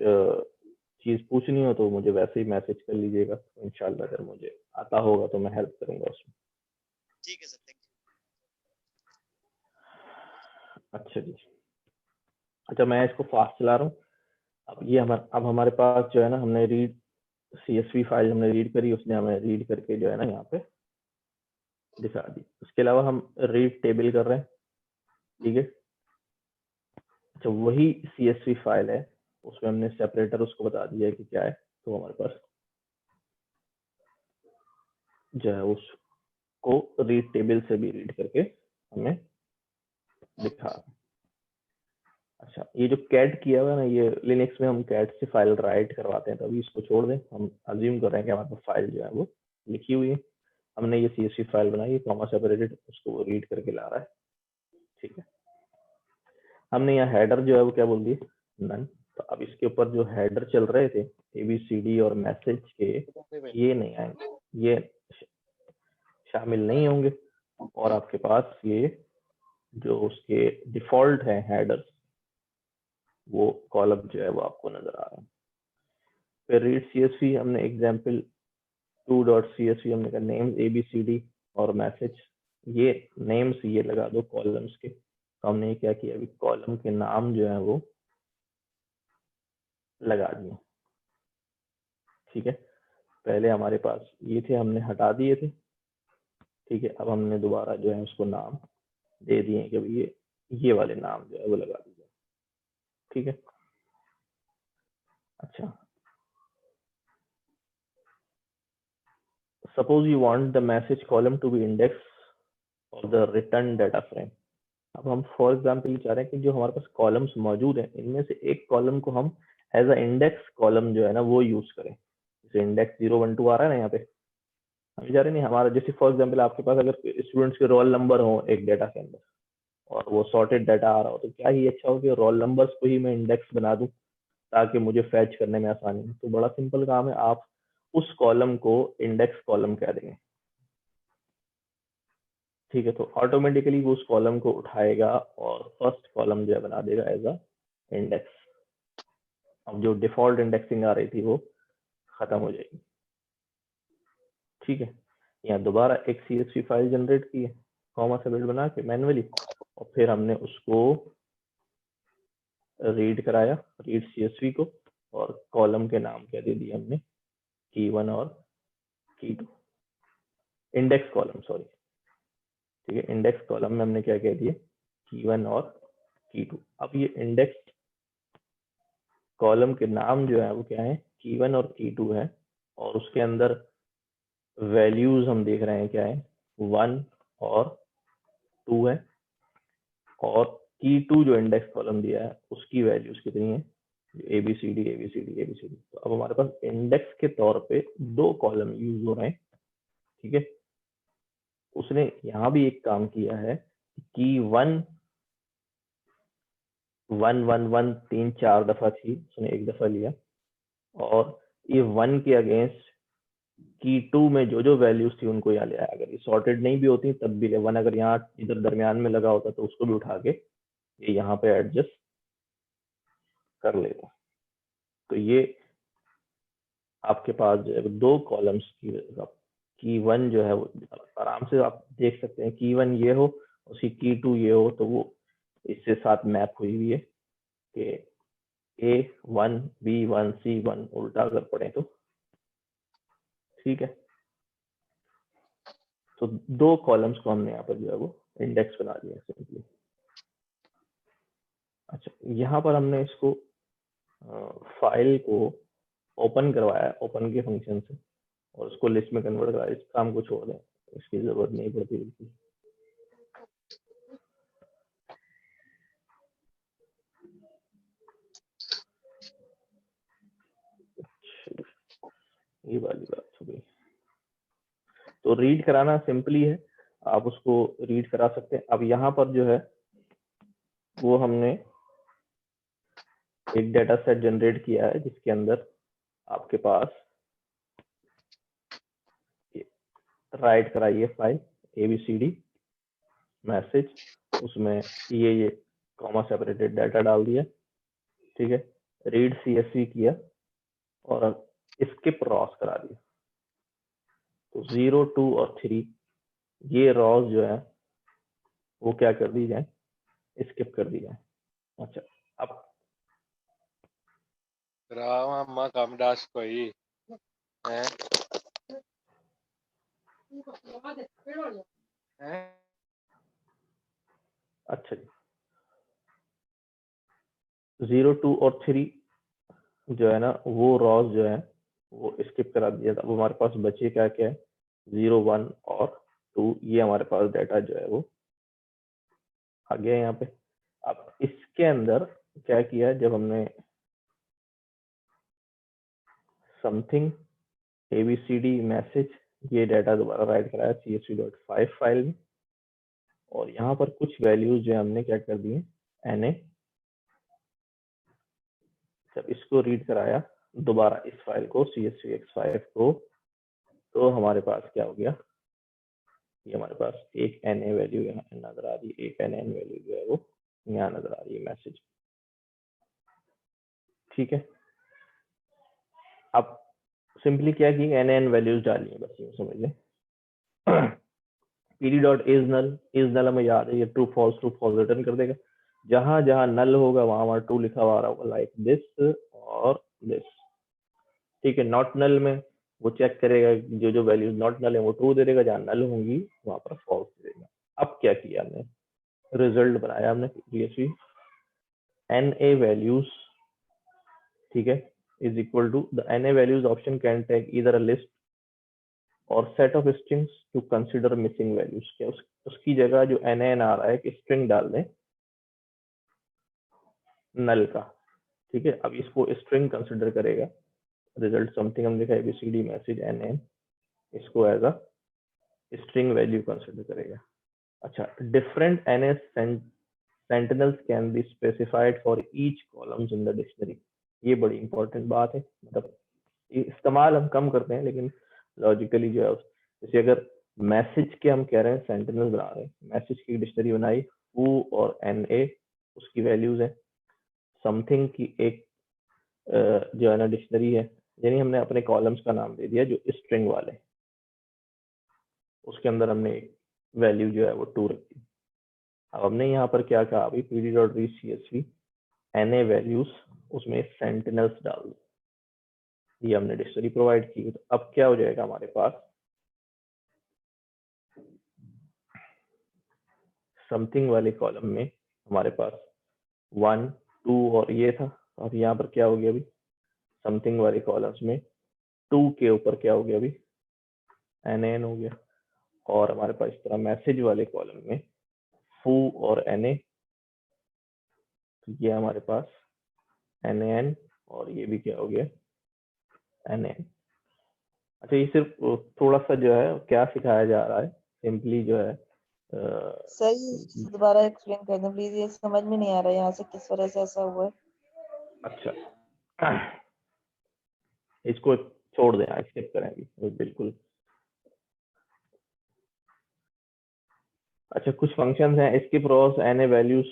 चीज पूछनी हो तो मुझे वैसे ही मैसेज कर लीजिएगा, तो इंशाल्लाह अगर मुझे आता होगा तो मैं हेल्प करूंगा उसमें। ठीक है सर, थैंक यू। अच्छा जी। अच्छा मैं इसको फास्ट चला रहा हूँ। अब हमारे पास जो है ना, हमने रीड CSV फाइल हमने रीड करी, उसने हमें रीड करके जो है ना यहाँ पे दिखा दी। उसके अलावा हम रीड टेबल कर रहे हैं, ठीक है। अच्छा वही CSV फाइल है, उसमें हमने सेपरेटर उसको बता दिया है कि क्या है, तो हमारे पास जो है उसको रीड टेबल से भी रीड करके हमें दिखा। अच्छा ये जो कैट किया हुआ है ना, ये लिनक्स में हम कैट से फाइल राइट करवाते हैं, तो अभी इसको छोड़ दें। हम अज्यूम कर रहे हैं कि हमारे पास फाइल जो है वो लिखी हुई है, हमने ये CSV फाइल बनाई है, कॉमा सेपरेटेड, उसको वो रीड करके ला रहा है, ठीक है। हमने यहाँ हेडर जो है वो क्या बोल दिए, नन। तो अब इसके ऊपर जो हेडर चल रहे थे ABCD और मैसेज के, ये नहीं आएंगे, ये शामिल नहीं होंगे। और आपके पास ये जो उसके डिफॉल्ट है हेडर्स, वो कॉलम जो है वो आपको नजर आ रहा है। फिर रीड CSV हमने एग्जाम्पल 2.csv हमने कहा नेम्स ABCD और मैसेज, ये नेम्स ये लगा दो कॉलम्स के। तो हमने ये क्या किया, अभी कॉलम के नाम जो है वो लगा दिए, ठीक है। पहले हमारे पास ये थे, हमने हटा दिए थे, ठीक है। अब हमने दोबारा जो है उसको नाम दे दिए कि भाई ये वाले नाम जो है वो लगा दीजिए, ठीक है। अच्छा suppose you want the message column to be index of the return data frame. अब हम फॉर एग्जाम्पल चाह रहे हैं कि जो हमारे पास कॉलम्स मौजूद हैं, इनमें से एक कॉलम को हम एज अ इंडेक्स कॉलम जो है ना वो यूज करें। जैसे इंडेक्स 0 1 2 आ रहा है ना यहाँ पे, हम जा रहे नहीं हमारा, जैसे फॉर एग्जाम्पल आपके पास अगर स्टूडेंट्स के रोल नंबर हो एक डाटा के अंदर और वो सॉर्टेड डाटा आ रहा हो, तो क्या ही अच्छा हो कि रोल नंबर्स को ही मैं इंडेक्स बना दूं ताकि मुझे फैच करने में आसानी हो। तो बड़ा सिंपल काम है, आप उस कॉलम को इंडेक्स कॉलम कह देंगे, ठीक है। तो ऑटोमेटिकली वो उस कॉलम को उठाएगा और फर्स्ट कॉलम जो है बना देगा एज अ इंडेक्स। अब जो डिफॉल्ट इंडेक्सिंग आ रही थी वो खत्म हो जाएगी, ठीक है। यहाँ दोबारा एक CSV फाइल जनरेट की है कॉमा से बिल्ड बना के मैनुअली, और फिर हमने उसको रीड कराया, रीड CSV को, और कॉलम के नाम क्या दे दिए हमने, की1 और की2, इंडेक्स कॉलम सॉरी, ठीक है। इंडेक्स कॉलम में हमने क्या कह दिए, की1 और की2। अब ये इंडेक्स कॉलम के नाम जो है वो क्या है, की1 और की2 है, और उसके अंदर वैल्यूज हम देख रहे हैं क्या है, 1 और 2 है, और की2 जो इंडेक्स कॉलम दिया है उसकी वैल्यूज कितनी है, ABCD ABCD ABCD। तो अब हमारे पास इंडेक्स के तौर पे 2 कॉलम यूज हो रहे हैं, ठीक है। उसने यहाँ भी एक काम किया है कि 1 1 1 1 3 4 दफा थी, उसने एक दफा लिया, और ये 1 के अगेंस्ट की2 में जो जो वैल्यूज थी उनको यहाँ ले आया। अगर ये सॉर्टेड नहीं भी होती तब भी ले 1 अगर यहाँ इधर दरमियान में लगा होता तो उसको भी उठा के ये यहाँ पे एडजस्ट कर लेगा। तो ये आपके पास जो है 2 कॉलम्स की1 जो है वो आराम से आप देख सकते हैं, की1 ये हो उसकी की2 ये हो, तो वो इससे साथ मैप हुई हुई है कि A1 B1 C1 उल्टा अगर पढ़े तो, ठीक है। तो 2 कॉलम्स को हमने यहाँ पर जो है वो इंडेक्स बना दिया सिंपली। अच्छा यहाँ पर हमने इसको फाइल को ओपन करवाया ओपन के फंक्शन से, और उसको लिस्ट में कन्वर्ट करा, इस काम को छोड़ दें, इसकी जरूरत नहीं पड़ती बिल्कुल। ये वाली बात हो गई। तो रीड कराना सिंपली है, आप उसको रीड करा सकते हैं। अब यहाँ पर जो है वो हमने एक डेटा सेट जनरेट किया है जिसके अंदर आपके पास राइट कराइए फाइल ABCD मैसेज, उसमें ये कॉमा सेपरेटेड डाटा डाल दिया, ठीक है। रीड CSV किया और स्किप रॉस करा दिया। तो 0, 2 और 3 ये रॉस जो है वो क्या कर दी जाए, स्किप कर दी जाए। अच्छा, अब रामा अम्मा कम डास कोई हैं हैं अच्छा जी, 0, 2 और 3 जो है ना वो रॉस जो है वो स्किप करा दिया था। अब हमारे पास बचे क्या क्या है, 0, 1 और 2, ये हमारे पास डाटा जो है वो आ गया यहाँ पे। अब इसके अंदर क्या किया, जब हमने समथिंग ABCD मैसेज ये डाटा दोबारा राइट कराया CSV.5 फाइल में, और यहाँ पर कुछ वैल्यूज जो हमने क्या कर दिए NA, जब इसको रीड कराया दोबारा इस फाइल को CSVX5 को, तो हमारे पास क्या हो गया, ये हमारे पास एक NA वैल्यू यहाँ नजर आ रही है, एक NN वैल्यू जो है वो यहाँ नजर आ रही है मैसेज, ठीक है। अब सिंपली क्या की NN वैल्यूज डाली है, बस ये समझ लें। PD.is नल हमें याद है, ये ट्रू फॉल्स रिटर्न कर देगा। जहां जहां नल होगा वहां वहां ट्रू लिखा हुआ आ रहा होगा, लाइक दिस और दिस, ठीक है। नॉट नल में वो चेक करेगा, जो जो वैल्यूज नॉट नल है वो ट्रू दे देगा, जहां नल होंगी वहां पर फॉल्स दे देगा। अब क्या किया हमने, रिजल्ट बनाया हमने CSV NA वैल्यूज, ठीक है, is equal to the NA values option can take either a list or set of strings to consider missing values. क्या उसकी जगह जो NN आ रहा है कि स्ट्रिंग डाल दें नल का, ठीक है। अब इसको स्ट्रिंग कंसीडर करेगा, रिजल्ट समथिंग हम लिखा ABCD मैसेज NN, इसको as a string value consider करेगा। अच्छा, different NA sentinels can be specified for each columns in the dictionary. ये बड़ी इंपॉर्टेंट बात है, मतलब इस्तेमाल हम कम करते हैं लेकिन लॉजिकली जो है, जैसे अगर मैसेज के हम कह रहे हैं सेंटिनल बना रहे हैं, मैसेज की डिक्शनरी बनाई, हु और NA उसकी वैल्यूज है, समथिंग की एक जो है ना डिक्शनरी है, यानी हमने अपने कॉलम्स का नाम दे दिया जो स्ट्रिंग वाले, उसके अंदर हमने एक वैल्यू जो है वो 2 रखी। अब हमने यहाँ पर क्या कहा अभी, PD.read CSV NA वैल्यूज उसमें सेंटिनल्स डाल दो, ये हमने डिक्शनरी प्रोवाइड की। तो अब क्या हो जाएगा हमारे पास, समथिंग वाले कॉलम में हमारे पास 1, 2 और ये था, और यहाँ पर क्या हो गया अभी, समथिंग वाले कॉलम्स में 2 के ऊपर क्या हो गया अभी, NN हो गया, और हमारे पास इस तरह मैसेज वाले कॉलम में फू और NA, तो ये हमारे पास NN और ये भी क्या हो गया NN। अच्छा, ये सिर्फ थोड़ा सा जो है क्या सिखाया जा रहा है, सिंपली जो है सही दोबारा एक्सप्लेन कर दो प्लीज, ये समझ में नहीं आ रहा है यहाँ से किस वजह से ऐसा हुआ है। अच्छा इसको छोड़ दें, स्किप करेंगे बिल्कुल। अच्छा, कुछ फंक्शंस हैं स्किप रॉस NA वैल्यूज,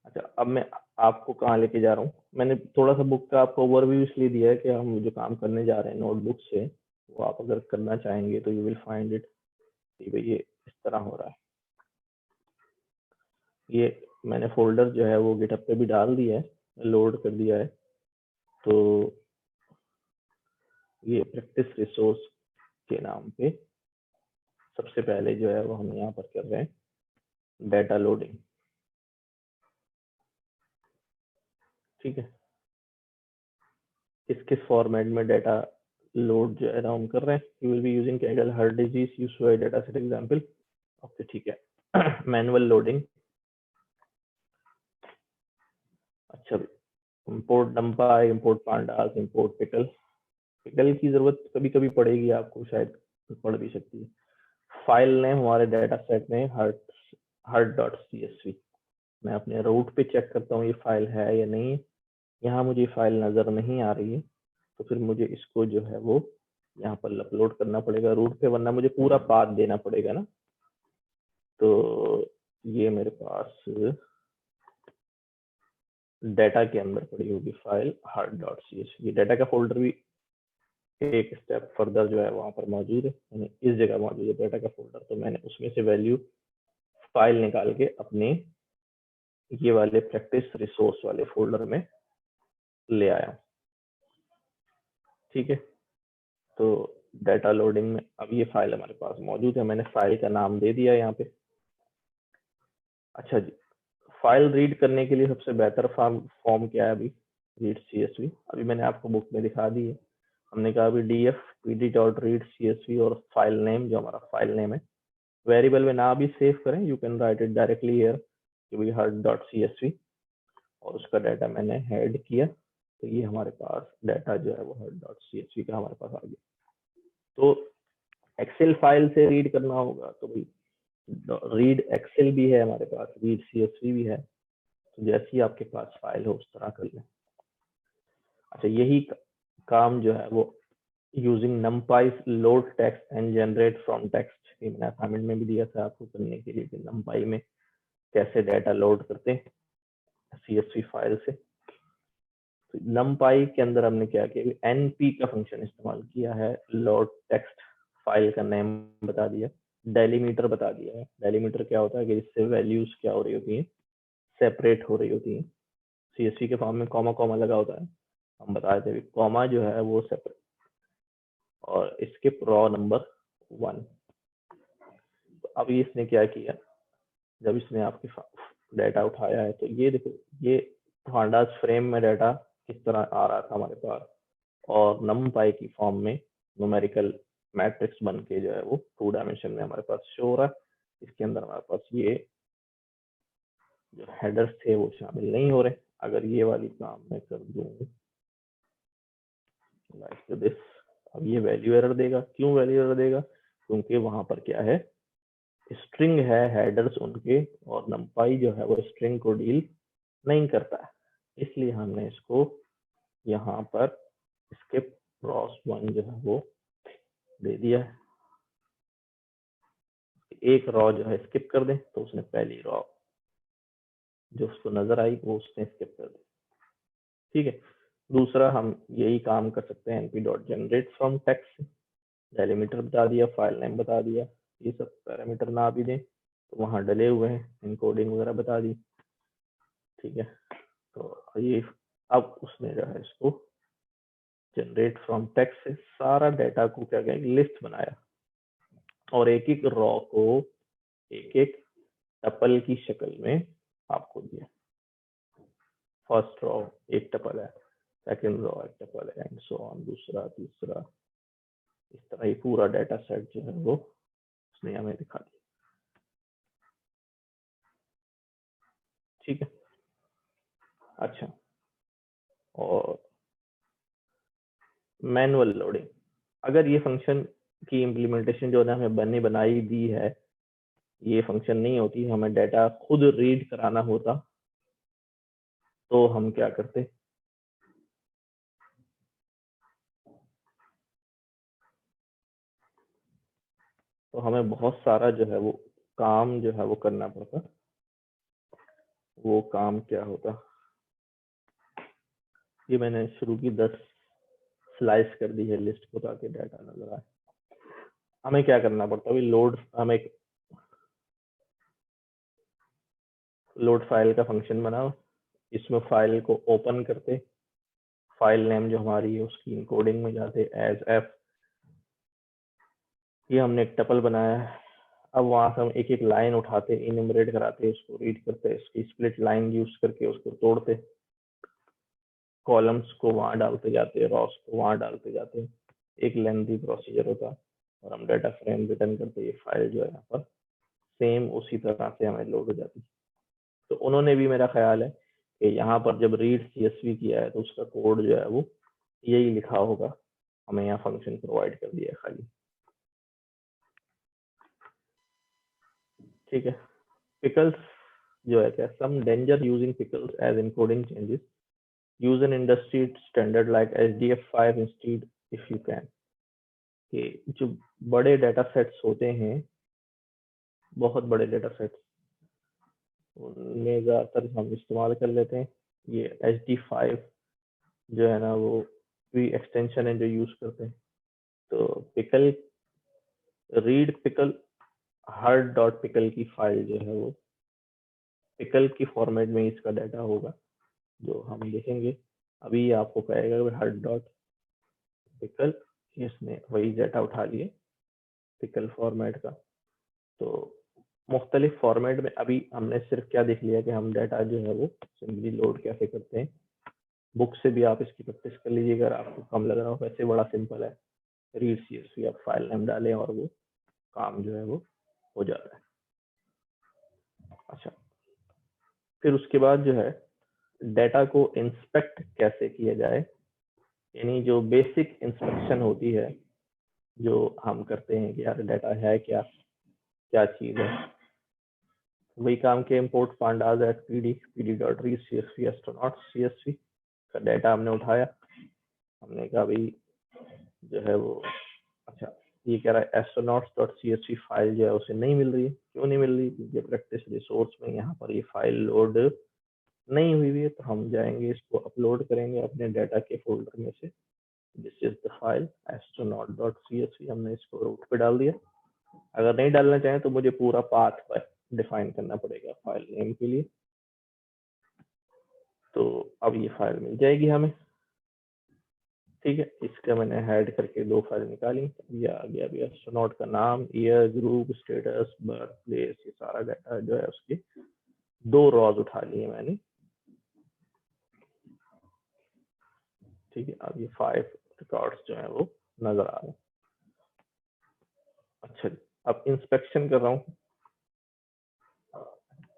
अच्छा अब मैं आपको कहाँ लेके जा रहा हूँ, मैंने थोड़ा सा बुक का आपको ओवरव्यू इसलिए दिया है कि हम जो काम करने जा रहे हैं नोटबुक से, वो आप अगर करना चाहेंगे तो यू विल फाइंड इट कि भाई ये इस तरह हो रहा है। ये मैंने फोल्डर जो है वो गिटहब पे भी डाल दिया है, लोड कर दिया है। तो ये प्रैक्टिस रिसोर्स के नाम पे सबसे पहले जो है वो हम यहाँ पर कर रहे हैं डाटा लोडिंग। ठीक है, किस किस फॉर्मेट में डाटा लोड जो है ना हम कर रहे हैं. You will be using Kaggle heart disease use to data set example. Okay ठीक है. Manual loading. अच्छा, import numpy, import pandas, import pickle. Pickle की जरूरत कभी कभी पड़ेगी आपको, शायद पड़ भी सकती है. फाइल नेम हमारे डाटा सेट में heart.csv. मैं अपने रूट पे चेक करता हूँ ये फाइल है या नहीं. यहाँ मुझे फाइल नजर नहीं आ रही है, तो फिर मुझे इसको जो है वो यहाँ पर अपलोड करना पड़ेगा रूट पे, वरना मुझे पूरा पाथ देना पड़ेगा ना. तो ये मेरे पास डाटा के अंदर पड़ी होगी फाइल heart.csv. ये डाटा का फोल्डर भी एक स्टेप फर्दर जो है वहां पर मौजूद है, यानी इस जगह मौजूद है डाटा का फोल्डर. तो मैंने उसमें से वैल्यू फाइल निकाल के अपने ये वाले प्रैक्टिस रिसोर्स वाले फोल्डर में ले आया हूँ. ठीक है, तो डाटा लोडिंग में अब ये फाइल हमारे पास मौजूद है. मैंने फाइल का नाम दे दिया यहाँ पे. अच्छा जी, फाइल रीड करने के लिए सबसे बेहतर फॉर्म क्या है अभी? Read CSV. अभी मैंने आपको बुक में दिखा दी है. हमने कहा अभी df pd.read CSV और फाइल नेम जो हमारा फाइल नेम है, वेरिएबल में ना भी सेव करें, you can write it directly here कि भाई heart.csv, और उसका डाटा मैंने हेड किया. तो ये हमारे पास डाटा जो है वो heart.csv का हमारे पास आ गया. तो एक्सेल फाइल से रीड करना होगा तो भाई रीड एक्सेल भी है हमारे पास, रीड CSV भी है. तो जैसी आपके पास फाइल हो उस तरह कर लें. अच्छा, यही काम जो है वो using numpy load text and generate from text, ये मैंने असाइनमेंट में भी दिया था आपको करने के लिए कि numpy में कैसे डाटा लोड करते हैं CSV फाइल से. तो numpy के अंदर हमने क्या किया, np का फंक्शन इस्तेमाल किया है. लोड टेक्स्ट, फाइल का नेम बता दिया, डेलीमीटर बता दिया है. डेलीमीटर क्या होता है कि इससे वैल्यूज क्या हो रही होती हैं, सेपरेट हो रही होती हैं. CSV के फॉर्म में कॉमा कॉमा लगा होता है, हम बताए थे कॉमा जो है वो सेपरेट, और इसके रॉ नंबर 1. तो अब इसने क्या किया, जब इसने आपके डाटा उठाया है तो ये देखो, ये pandas फ्रेम में डाटा किस तरह आ रहा था हमारे पास, और numpy की फॉर्म में न्यूमेरिकल मैट्रिक्स बन के जो है वो 2 डायमेंशन में हमारे पास शो हो रहा है. इसके अंदर हमारे पास ये जो हेडर्स थे वो शामिल नहीं हो रहे. अगर ये वाली काम मैं कर दूं लाइक दिस, अब ये वैल्यू एरर देगा. क्यों वैल्यू एरर देगा? क्योंकि वहां पर क्या है, स्ट्रिंग है हेडर्स उनके, और numpy जो है वो स्ट्रिंग को डील नहीं करता है. इसलिए हमने इसको यहाँ पर skip rows 1 जो है वो दे दिया है. एक रॉ जो है स्किप कर दें तो उसने पहली रॉ जो उसको नजर आई वो उसने स्किप कर दी. ठीक है, दूसरा हम यही काम कर सकते हैं np.generate from text. डेलीमीटर बता दिया, फाइल नेम बता दिया, ये सब पैरामीटर ना भी दें तो वहाँ डले हुए हैं, इनकोडिंग वगैरह बता दी. ठीक है, तो ये अब उसने जो है इसको जनरेट फ्रॉम टेक्स्ट से सारा डाटा को क्या कहेंगे, लिस्ट बनाया, और एक एक रॉ को एक एक टपल की शक्ल में आपको दिया. फर्स्ट रॉ एक टपल है, सेकंड रॉ एक टपल है, एंड सो ऑन, दूसरा तीसरा, इस तरह ही पूरा डाटा सेट जो है वो उसने हमें दिखा दिया. ठीक है, अच्छा, और मैनुअल लोडिंग. अगर ये फंक्शन की इम्प्लीमेंटेशन जो है हमें बनाई दी है, ये फंक्शन नहीं होती, हमें डाटा खुद रीड कराना होता, तो हम क्या करते, तो हमें बहुत सारा जो है वो काम जो है वो करना पड़ता. वो काम क्या होता, ये मैंने शुरू की 10 स्लाइस कर दी है लिस्ट को ताकि डाटा नजर आए. हमें क्या करना पड़ता है, लोड, हमें लोड फाइल का फंक्शन बनाओ, इसमें फाइल को ओपन करते, फाइल नेम जो हमारी है उसकी इनकोडिंग में जाते एज एफ. ये हमने एक टपल बनाया है. अब वहां से हम एक एक लाइन उठाते, इन्यूमरेट कराते, उसको रीड करते, इसकी स्प्लिट लाइन यूज करके उसको तोड़ते. कॉलम्स को वहां डालते जाते हैं, रॉस को वहां डालते जाते हैं, एक लेंथी प्रोसीजर होता है, और हम डाटा फ्रेम रिटर्न करते, ये फाइल जो है यहाँ पर सेम उसी तरह से हमें लोड हो जाती है। तो उन्होंने भी, मेरा ख्याल है कि यहाँ पर जब रीड CSV किया है तो उसका कोड जो है वो यही लिखा होगा, हमें यहाँ फंक्शन प्रोवाइड कर दिया है खाली। ठीक है, पिकल्स जो है क्या, some danger using pickles as encoding changes, use an industry standard like HDF5 instead if you can. कि जो बड़े डाटा सेट्स होते हैं, बहुत बड़े डाटा सेट्स, उनमें ज़्यादातर हम इस्तेमाल कर लेते हैं ये HD5 जो है ना, वो भी एक्सटेंशन है जो यूज करते हैं। तो पिकल, रीड पिकल हर डॉट पिकल की फाइल जो है वो पिकल की फॉर्मेट में इसका डाटा होगा जो हम देखेंगे। अभी आपको कहेगा हर डॉट पिकल, इसने वही डाटा उठा लिए पिकल फॉर्मेट का। तो मुख्तलिफ फॉर्मेट में अभी हमने सिर्फ क्या देख लिया कि हम डाटा जो है वो सिंपली लोड कैसे करते हैं। बुक से भी आप इसकी प्रैक्टिस कर लीजिए अगर आपको कम लग रहा हो, वैसे बड़ा सिंपल है। रीड CSV आप फाइल नेम डालें और वो काम जो है वो हो जाता है। अच्छा, फिर उसके बाद जो है डाटा को इंस्पेक्ट कैसे किया जाए, यानी जो बेसिक इंस्पेक्शन होती है जो हम करते हैं कि यार डाटा है क्या, क्या चीज़ है, वही काम के import pandas as pd.read CSV astronaut CSV का डाटा हमने उठाया, हमने कहा भाई जो है वो, अच्छा ये कह रहा है astronauts.csv फाइल जो है उसे नहीं मिल रही है। क्यों नहीं मिल रही? क्योंकि प्रैक्टिस रिसोर्स में यहाँ पर ये फाइल लोड नहीं हुई है। तो हम जाएंगे, इसको अपलोड करेंगे अपने डाटा के फोल्डर में से। This is the file astronaut.csv, हमने इसको रूट पे डाल दिया। अगर नहीं डालना चाहें तो मुझे पूरा पाथ पर डिफाइन करना पड़ेगा फाइल नेम के लिए। तो अब ये फाइल मिल जाएगी हमें। ठीक है, इसका मैंने हेड करके 2 फाइल निकाली। ये आ गया अभी एस्ट्रोनॉट का नाम, year, group, status, birth place, ये सारा डाटा जो है उसकी 2 रॉज उठा लिए मैंने। ठीक है, अब ये 5 रिकॉर्ड्स जो है वो नजर आ रहे हैं। अच्छा, अब इंस्पेक्शन कर रहा हूँ।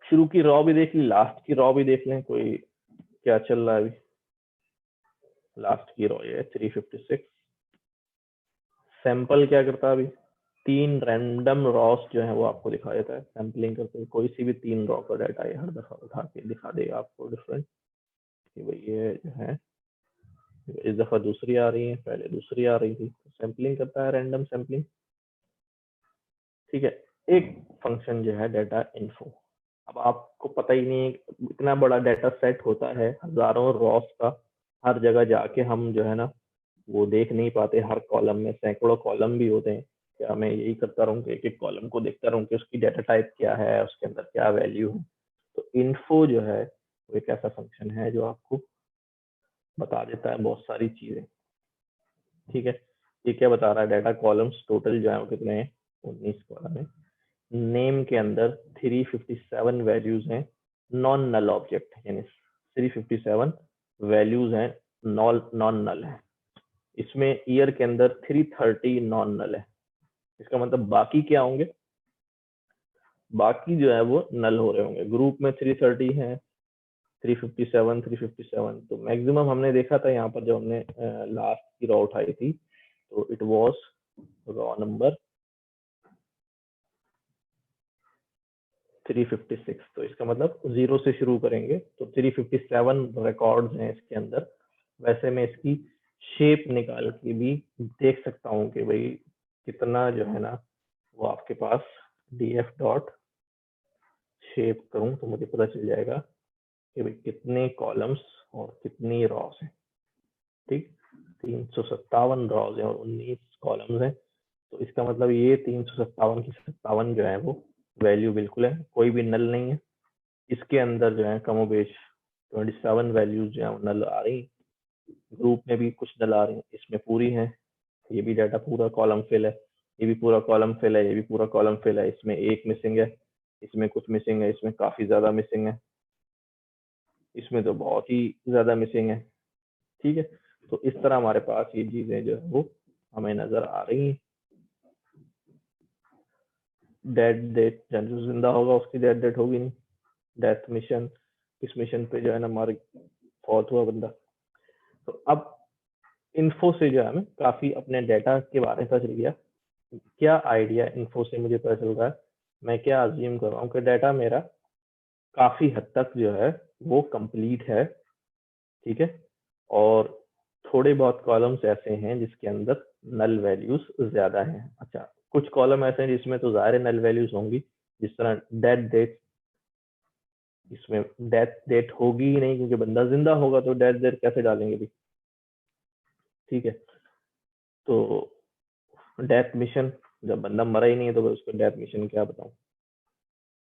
शुरू की रॉ भी देख ली, लास्ट की रॉ भी देख लें, कोई क्या चल रहा है अभी। लास्ट की रॉ ये 356। सैंपल क्या करता है अभी, 3 रैंडम रॉस जो है वो आपको दिखा देता है। सैम्पलिंग करते हुए कोई सी भी 3 रॉ का डाटा ये हर दफा उठा के दिखा देगा आपको डिफरेंट, कि भाई ये जो है इस दफा दूसरी आ रही है, पहले दूसरी आ रही थी। सैम्पलिंग करता है, रैंडम सैम्पलिंग। ठीक है, एक फंक्शन जो है डाटा इन्फो। अब आपको पता ही नहीं है, इतना बड़ा डाटा सेट होता है, हजारों रॉस का, हर जगह जाके हम जो है ना वो देख नहीं पाते। हर कॉलम में सैकड़ों कॉलम भी होते हैं। क्या मैं यही करता रहूँ कि एक एक कॉलम को देखता रहूँ कि उसकी डाटा टाइप क्या है, उसके अंदर क्या वैल्यू है। तो इन्फो जो है वो एक ऐसा फंक्शन है जो आपको बता देता है बहुत सारी चीजें। ठीक है, ये क्या बता रहा है, डाटा कॉलम्स टोटल जो है वो कितने हैं, 19 कॉलम है। नेम के अंदर 357 वैल्यूज हैं नॉन नल ऑब्जेक्ट, यानी 357 वैल्यूज हैं नॉन नल है। इसमें ईयर के अंदर 330 नॉन नल है। इसका मतलब बाकी क्या होंगे, बाकी जो है वो नल हो रहे होंगे। ग्रुप में 330 है, 357। तो मैक्सिमम हमने देखा था यहाँ पर जब हमने लास्ट की रॉ उठाई थी, तो इट वाज रॉ नंबर 356। तो इसका मतलब 0 से शुरू करेंगे तो 357 रिकॉर्ड्स हैं इसके अंदर। वैसे मैं इसकी शेप निकाल के भी देख सकता हूँ कि भाई कितना जो है ना वो आपके पास df डॉट शेप करूँ तो मुझे पता चल जाएगा कि भाई कितने कॉलम्स और कितनी रॉस हैं। ठीक, 357 रॉस हैं और 19 कॉलम्स हैं। तो इसका मतलब ये 357 की 57 जो है वो वैल्यू बिल्कुल है, कोई भी नल नहीं है। इसके अंदर जो है कमोबेश 27 वैल्यूज जो है वो नल आ रही, ग्रुप में भी कुछ नल आ रही, इसमें पूरी है। ये भी डाटा पूरा कॉलम फिल है, ये भी पूरा कॉलम फिल है, ये भी पूरा कॉलम फिल है। इसमें एक मिसिंग है, इसमें कुछ मिसिंग है, इसमें काफी ज्यादा मिसिंग है, इसमें तो बहुत ही ज्यादा मिसिंग है। ठीक है, तो इस तरह हमारे पास ये चीजें जो है वो हमें नजर आ रही हैं। डेथ डेट, जो जिंदा होगा उसकी डेथ डेट होगी नहीं। डेथ मिशन, इस मिशन पे जो है ना हमारे फौत हुआ बंदा। तो अब इन्फो से जो है हमें काफी अपने डेटा के बारे में पता चल गया। क्या आइडिया इन्फो से मुझे पता चल रहा है, मैं क्या अज्यूम कर रहा हूँ कि डाटा मेरा काफी हद तक जो है वो कंप्लीट है, ठीक है, और थोड़े बहुत कॉलम्स ऐसे हैं जिसके अंदर नल वैल्यूज ज्यादा हैं। अच्छा, कुछ कॉलम ऐसे हैं जिसमें तो ज़ाहिर नल वैल्यूज होंगी, जिस तरह डेथ डेट, इसमें डेथ डेट होगी ही नहीं क्योंकि बंदा जिंदा होगा तो डेथ डेट कैसे डालेंगे भी, ठीक है। तो डेथ मिशन, जब बंदा मरा ही नहीं है तो उसको डेथ मिशन क्या बताऊं,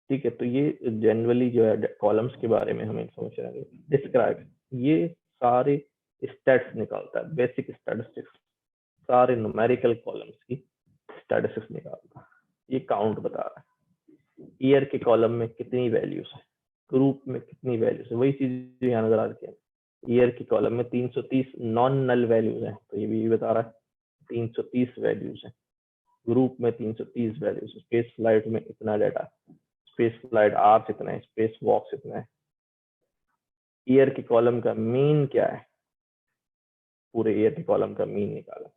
ठीक है। तो ये जनरली जो है कॉलम्स के बारे में हमें इन्फॉर्मेशन आ गई। डिस्क्राइब, ये सारे स्टैट्स निकालता है, बेसिक स्टैटिस्टिक्स, सारे न्यूमेरिकल कॉलम्स की स्टैटिस्टिक्स निकालता है। ये काउंट बता रहा है, ईयर के कॉलम में कितनी वैल्यूज है, ग्रुप में कितनी वैल्यूज है, वही चीज यहाँ नजर आ रही है। ईयर के कॉलम में 330 नॉन नल वैल्यूज हैं, तो ये भी बता रहा है 330 वैल्यूज हैं। ग्रुप में 330 वैल्यूज, स्पेस फ्लाइट में इतना डाटा, स्पेस फ्लाइट आर्स इतना है, स्पेस वॉक्स इतना है। ईयर के कॉलम का मीन क्या है, पूरे ईयर के कॉलम का मीन निकाला।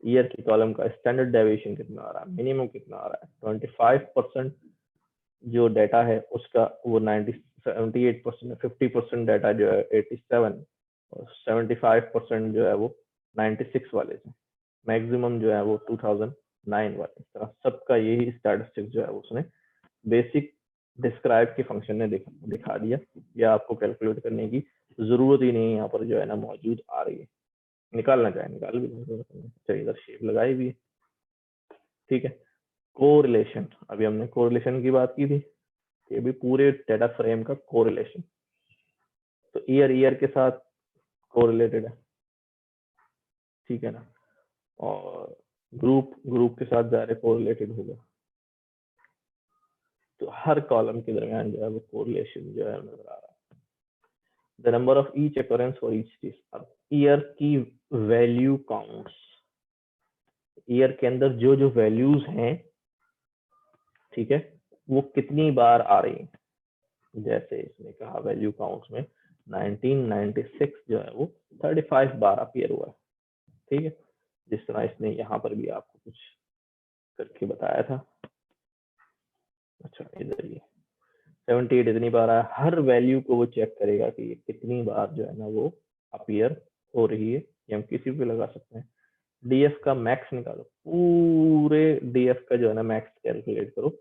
ईयर के कॉलम का स्टैंडर्ड डेविएशन कितना आ रहा है, मिनिमम कितना आ रहा है। 25% जो डाटा है उसका वो 78%, 50% डाटा जो है 87 और 75% जो है वो 96 वाले से, मैक्सिमम जो है वो 2009 वाले। इस तरह सबका यही स्टैटिस्टिक्स जो है उसने बेसिक डिस्क्राइब के फंक्शन ने दिखा दिया। या आपको कैलकुलेट करने की जरूरत ही नहीं, यहाँ पर जो है ना मौजूद आ रही है, निकालना चाहे निकाल भी। चलिए इधर शेप लगाई भी है, ठीक है। कोरिलेशन, अभी हमने कोरिलेशन की बात की थी, ये भी पूरे डेटा फ्रेम का कोरिलेशन। तो ईयर के साथ कोरिलेटेड है, ठीक है ना, और ग्रुप के साथ डायरेक्ट कोरिलेटेड होगा। तो हर कॉलम के दरमियान जो है वो कोरिलेशन जो है नजर आ रहा है। The number of each occurrence for each चीज। अब ईयर की वैल्यू काउंट्स, ईयर के अंदर जो जो वैल्यूज हैं, ठीक है, वो कितनी बार आ रही हैं। जैसे इसने कहा वैल्यू काउंट्स में 1996 जो है वो 35 बार अपीयर हुआ है, ठीक है। जिस तरह इसने यहाँ पर भी आपको कुछ करके बताया था। अच्छा, इधर ये 78 इतनी बार आया। हर वैल्यू को वो चेक करेगा कि ये कितनी बार जो है ना वो अपीयर हो रही है। ये हम किसी पे लगा सकते हैं। डीएफ का मैक्स निकालो, पूरे डीएफ का जो है ना मैक्स कैलकुलेट करो,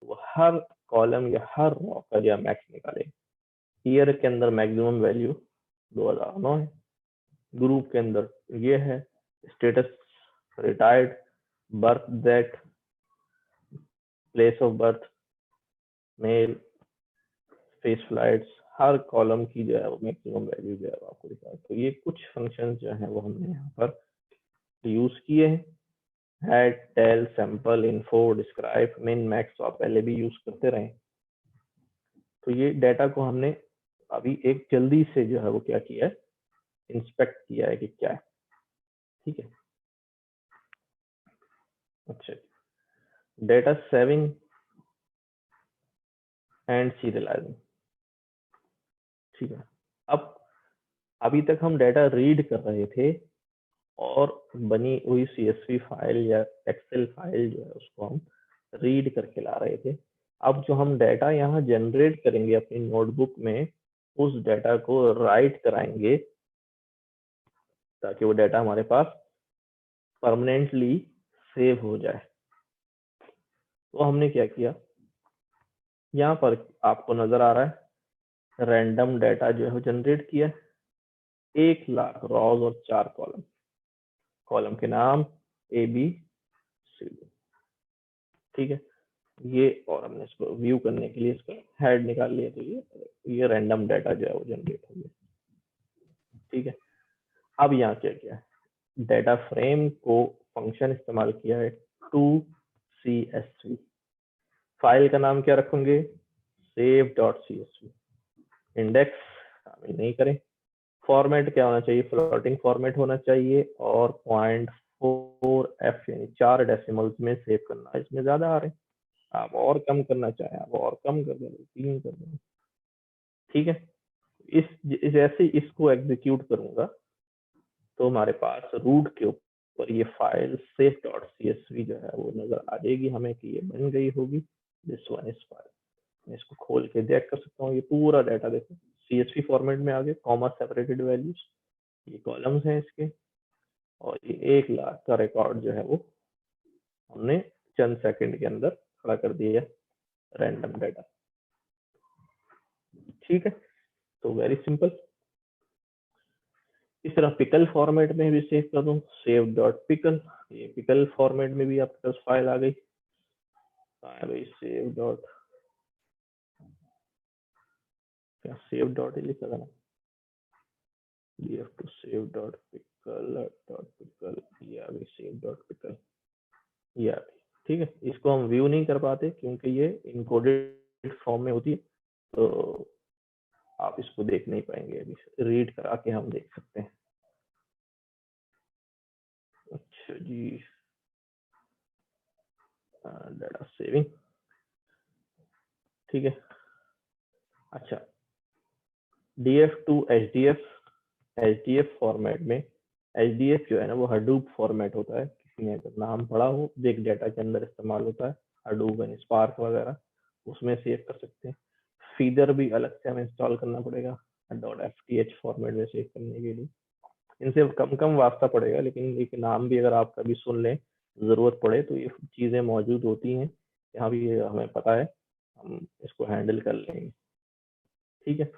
वो हर कॉलम या हर रॉ का जो है मैक्स निकाले। ईयर के अंदर मैक्सिमम वैल्यू 2009 है, ग्रुप के अंदर ये है, status retired, birth date, place of birth, male, space flights, हर कॉलम की जो है वो मैक्सिमम वैल्यू जो है आपको दिखा। तो ये कुछ फंक्शन जो है वो हमने यहाँ पर यूज किए हैं। Head, tail, sample, info, describe, min, max, तो आप पहले भी यूज करते रहे। तो ये डाटा को हमने अभी एक जल्दी से जो है वो क्या किया है, इंस्पेक्ट किया है कि क्या है, ठीक है। अच्छा, डेटा सेविंग एंड सीरियलाइजिंग, ठीक है। अब अभी तक हम डाटा रीड कर रहे थे और बनी हुई CSV फाइल या एक्सेल फाइल जो है उसको हम रीड करके ला रहे थे। अब जो हम डाटा यहाँ जनरेट करेंगे अपनी नोटबुक में, उस डाटा को राइट कराएंगे ताकि वो डाटा हमारे पास परमानेंटली सेव हो जाए। तो हमने क्या किया, यहाँ पर आपको नजर आ रहा है रैंडम डाटा जो है जनरेट किया, 1,00,000 रॉज और 4 कॉलम। कॉलम के नाम ABCD, ठीक है। ये और हमने इसको व्यू करने के लिए इसका हेड निकाल लिया, तो ये रैंडम डाटा जो है वो जनरेट हो गया, ठीक है। अब यहाँ क्या किया है, डाटा फ्रेम को फंक्शन इस्तेमाल किया है toCSV। फाइल का नाम क्या रखेंगे, save.csv। इंडेक्स शामिल नहीं करें, फॉर्मेट क्या होना चाहिए, फ्लोटिंग फॉर्मेट होना चाहिए और 0.4f यानी 4 डेसिमल्स में सेव करना है। इसमें ज्यादा आ रहे हैं, आप और कम करना चाहें आप और कम कर दें, 3 कर दें, ठीक है। जैसे इसको एग्जीक्यूट करूंगा तो हमारे पास रूट के ऊपर ये फाइल safe.csv जो है वो नजर आ जाएगी हमें कि ये बन गई होगी। दिस वन इज फाइल, मैं इसको खोल के चेक कर सकता हूँ। ये पूरा डाटा देखो CSV फॉर्मेट में आ गया, कॉमा सेपरेटेड वैल्यूज, ये कॉलम्स हैं इसके, और ये 1 लाख का रिकॉर्ड जो है वो हमने चंद सेकंड के अंदर खड़ा कर दिया रैंडम डाटा, ठीक है। तो वेरी सिंपल। इस तरह पिकल फॉर्मेट में भी सेव कर दूं, save.pickle, ये पिकल फॉर्मेट में भी आपके पास फाइल आ गई। भाई save डॉट, क्या save डॉट ही लिखा था ना, df to save.pickle, ये आ गई save.pickle, ये आ गई, ठीक है। इसको हम व्यू नहीं कर पाते क्योंकि ये इनकोडेड फॉर्म में होती है, तो आप इसको देख नहीं पाएंगे, अभी रीड करा के हम देख सकते हैं। अच्छा जी, डाटा सेविंग, ठीक है। अच्छा, df to HDF फॉर्मेट में, HDF जो है ना वो हडूप फॉर्मेट होता है, किसी ने अगर नाम पढ़ा हो, बिग डाटा के अंदर इस्तेमाल होता है, हडूप एंड स्पार्क वगैरह, उसमें सेव कर सकते हैं। फीडर भी अलग से हमें इंस्टॉल करना पड़ेगा .fth फॉर्मेट में सेव करने के लिए, इनसे कम वास्ता पड़ेगा, लेकिन एक नाम भी अगर आप कभी सुन लें, जरूरत पड़े तो ये चीजें मौजूद होती हैं, यहाँ भी ये हमें पता है, हम इसको हैंडल कर लेंगे, ठीक है।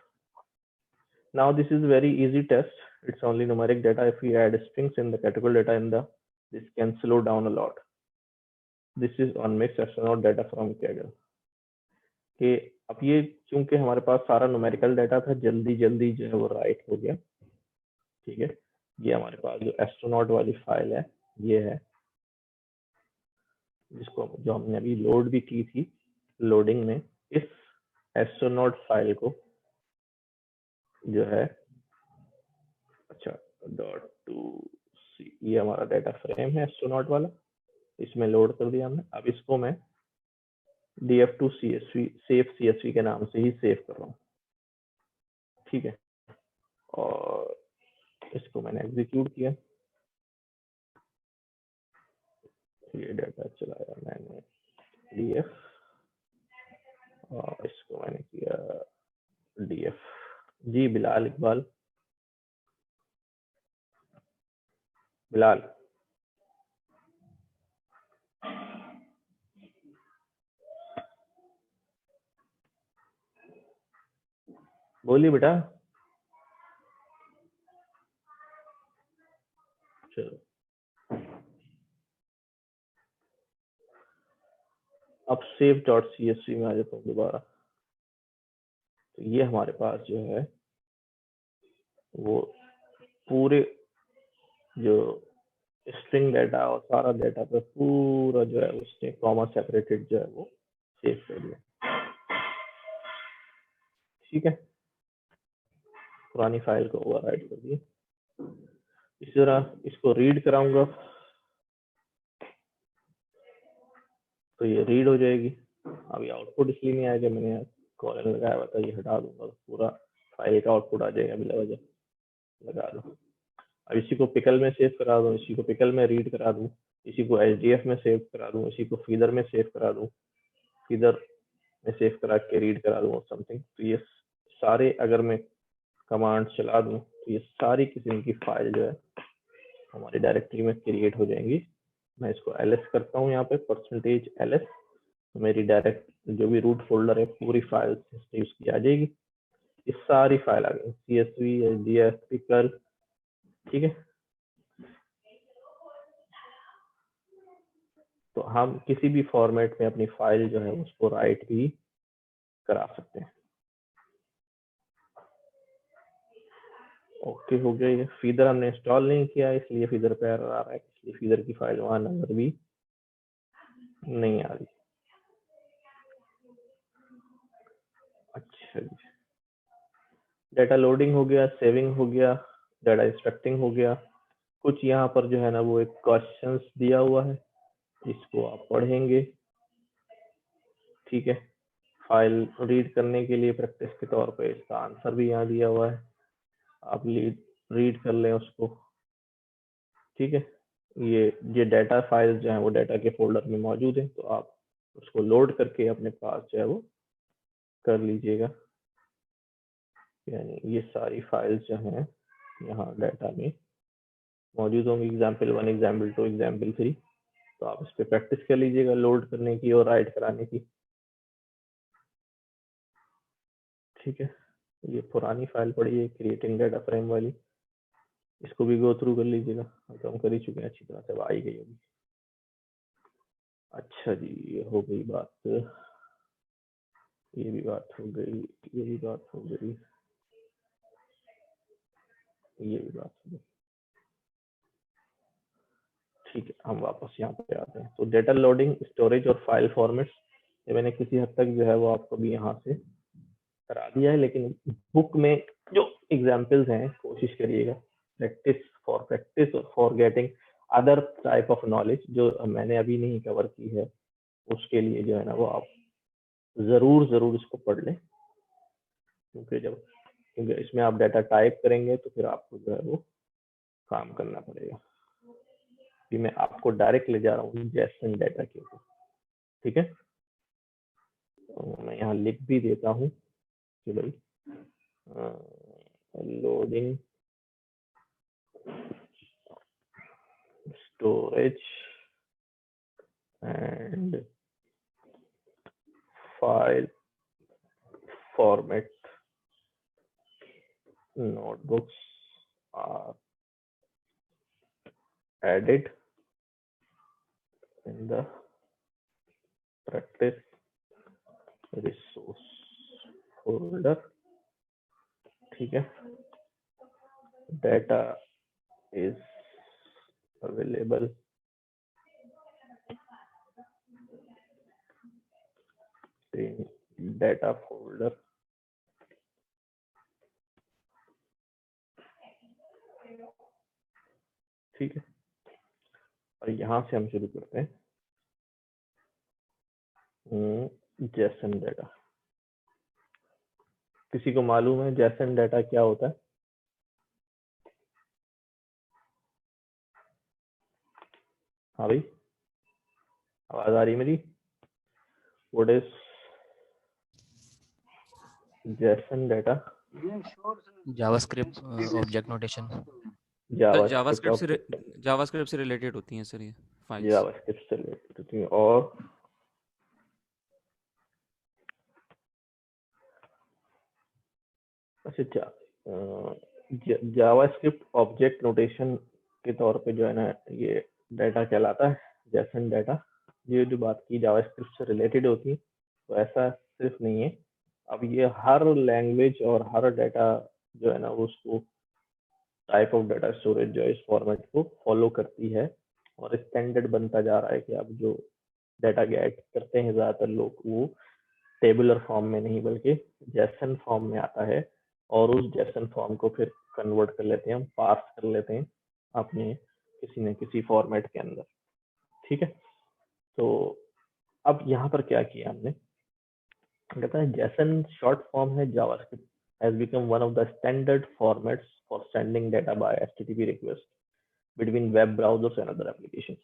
Now this is very easy test. It's only numeric data. If we add strings in the categorical data in the, this can slow down a lot. This is on mixed astronaut data from Kaggle. कि अब ये चूंकि हमारे पास सारा numerical data था, जल्दी जो है वो राइट हो गया, ठीक है। ये हमारे पास जो एस्ट्रोनॉट वाली फाइल है ये है, जिसको जो हमने अभी लोड भी की थी लोडिंग में, इस एस्ट्रोनॉट फाइल को जो है, अच्छा .2c, ये हमारा डाटा फ्रेम है एस्ट्रोनॉट वाला, इसमें लोड कर दिया हमने। अब इसको मैं df to save CSV के नाम से ही सेव कर रहा हूँ, ठीक है। और इसको मैंने एग्जीक्यूट किया, ये डाटा चलाया मैंने df, और इसको मैंने किया df। जी बिलाल इकबाल, बिलाल बोलिए बेटा। चलो अब save.csv में आ जाता हूँ दोबारा। तो ये हमारे पास जो है वो पूरे जो स्ट्रिंग डाटा और सारा डाटा पे पूरा जो है उसने कॉमा सेपरेटेड जो है वो सेव कर दिया, ठीक है। पुरानी फाइल को ओवरराइट कर दिया। इसी तरह इसको रीड कराऊंगा तो ये रीड हो जाएगी। अभी आउटपुट इसलिए नहीं आया, जब मैंने कॉलन लगाया हुआ था, ये हटा दूंगा तो पूरा फाइल का आउटपुट आ जाएगा बिला वजह, लगा दो। अब इसी को पिकल में सेव करा दूं, इसी को पिकल में रीड करा दूं, इसी को HDF में सेव करा दूं, इसी को फीडर में सेव करा दूं, फीडर में सेव करा के रीड करा दूं और समथिंग। तो ये सारे अगर मैं कमांड चला दूं तो ये सारी किस्म की फाइल जो है हमारी डायरेक्टरी में क्रिएट हो जाएंगी। मैं इसको ls करता हूँ यहाँ पे %ls, तो मेरी डायरेक्ट जो भी रूट फोल्डर है पूरी फाइल उसकी आ जाएगी। ये सारी फाइल आ गई, CSV, HDF, पिकल, ठीक है। तो हम किसी भी फॉर्मेट में अपनी फाइल जो है उसको राइट भी करा सकते हैं। ओके हो गया। ये फीडर हमने इंस्टॉल नहीं किया इसलिए फीडर पे एरर आ रहा है, इसलिए फीडर की फाइल वहां नजर भी नहीं आ रही। अच्छा जी, डाटा लोडिंग हो गया, सेविंग हो गया, डाटा इंस्पेक्टिंग हो गया। कुछ यहाँ पर जो है ना वो एक क्वेश्चंस दिया हुआ है, इसको आप पढ़ेंगे, ठीक है। फाइल रीड करने के लिए प्रैक्टिस के तौर पे इसका आंसर भी यहाँ दिया हुआ है, आप रीड कर लें उसको, ठीक है। ये डाटा फाइल्स जो है वो डाटा के फोल्डर में मौजूद है, तो आप उसको लोड करके अपने पास जो है वो कर लीजिएगा। यानी ये सारी फाइल्स जो हैं यहाँ डाटा में मौजूद होंगी, एग्जाम्पल 1, एग्जाम्पल 2, एग्जाम्पल 3। तो आप इस पर प्रैक्टिस कर लीजिएगा लोड करने की और राइट कराने की, ठीक है। ये पुरानी फाइल पड़ी है क्रिएटिंग डाटा फ्रेम वाली, इसको भी गो थ्रू कर लीजिएगा, तो हम कर ही चुके हैं अच्छी तरह से, अब आई गई होगी। अच्छा जी, ये हो गई बात, ये भी बात हो गई, ये भी बात हो गई, ये भी बात हो गई, ठीक है। हम वापस यहाँ पे आते हैं। तो डेटा लोडिंग, स्टोरेज और फाइल फॉर्मेट्स, ये मैंने किसी हद तक जो है वो आपको भी यहाँ से करा दिया है, लेकिन बुक में जो एग्जाम्पल्स हैं कोशिश करिएगा प्रैक्टिस और for getting other type of knowledge जो मैंने अभी नहीं कवर की है, उसके लिए जो है ना वो आप जरूर इसको पढ़ लें, क्योंकि इसमें आप डाटा टाइप करेंगे तो फिर आपको जो है वो काम करना पड़ेगा। कि मैं आपको डायरेक्ट ले जा रहा हूँ जेसन डाटा के ऊपर, ठीक है। तो मैं यहाँ लिख भी देता हूँ कि भाई loading, storage and file format notebooks are added in the practice resource folder, ठीक है। data is available in data folder, ठीक है। और यहाँ से हम शुरू करते हैं जेसन डाटा। किसी को मालूम है जेसन डाटा क्या होता है? हाँ भाई, आवाज आ रही मेरी? What is Jason data? JavaScript object notation. JavaScript से रिलेटेड होती हैं सर ये फाइल्स। जावास्क्रिप्ट से रिलेटेड होती है। और अच्छा, जावास्क्रिप्ट ऑब्जेक्ट नोटेशन के तौर पे जो है ना ये डाटा कहलाता है जेसन डाटा। ये जो बात की जावास्क्रिप्ट से रिलेटेड होती है, तो ऐसा सिर्फ नहीं है। अब ये हर लैंग्वेज और हर डाटा जो है ना उसको टाइप ऑफ डाटा स्टोरेज जो है इस फॉर्मेट को फॉलो करती है, और स्टैंडर्ड बनता जा रहा है कि अब जो डाटा गेट करते हैं ज्यादातर लोग वो टेबुलर फॉर्म में नहीं बल्कि जेसन फॉर्म में आता है, और उस जेसन फॉर्म को फिर कन्वर्ट कर लेते हैं, हम पास कर लेते हैं अपने किसी न किसी फॉर्मेट के अंदर, ठीक है। तो अब यहाँ पर क्या किया हमने, कहता है जेसन शॉर्ट फॉर्म है JavaScript has become one of the standard formats for sending data by HTTP request between web browsers and other applications,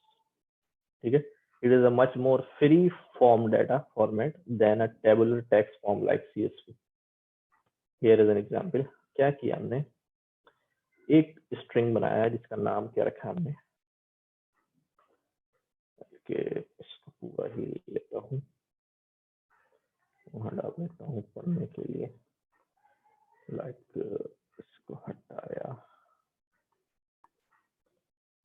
ठीक है। It is a much more free form data format than a tabular text form like CSV. Here is an example. क्या किया हमने, एक string बनाया है जिसका नाम क्या रखा हमने, कि इसको पूरा ही लेता हूँ, वहां डाल देता हूँ पढ़ने के लिए, लाइक इसको हटाया,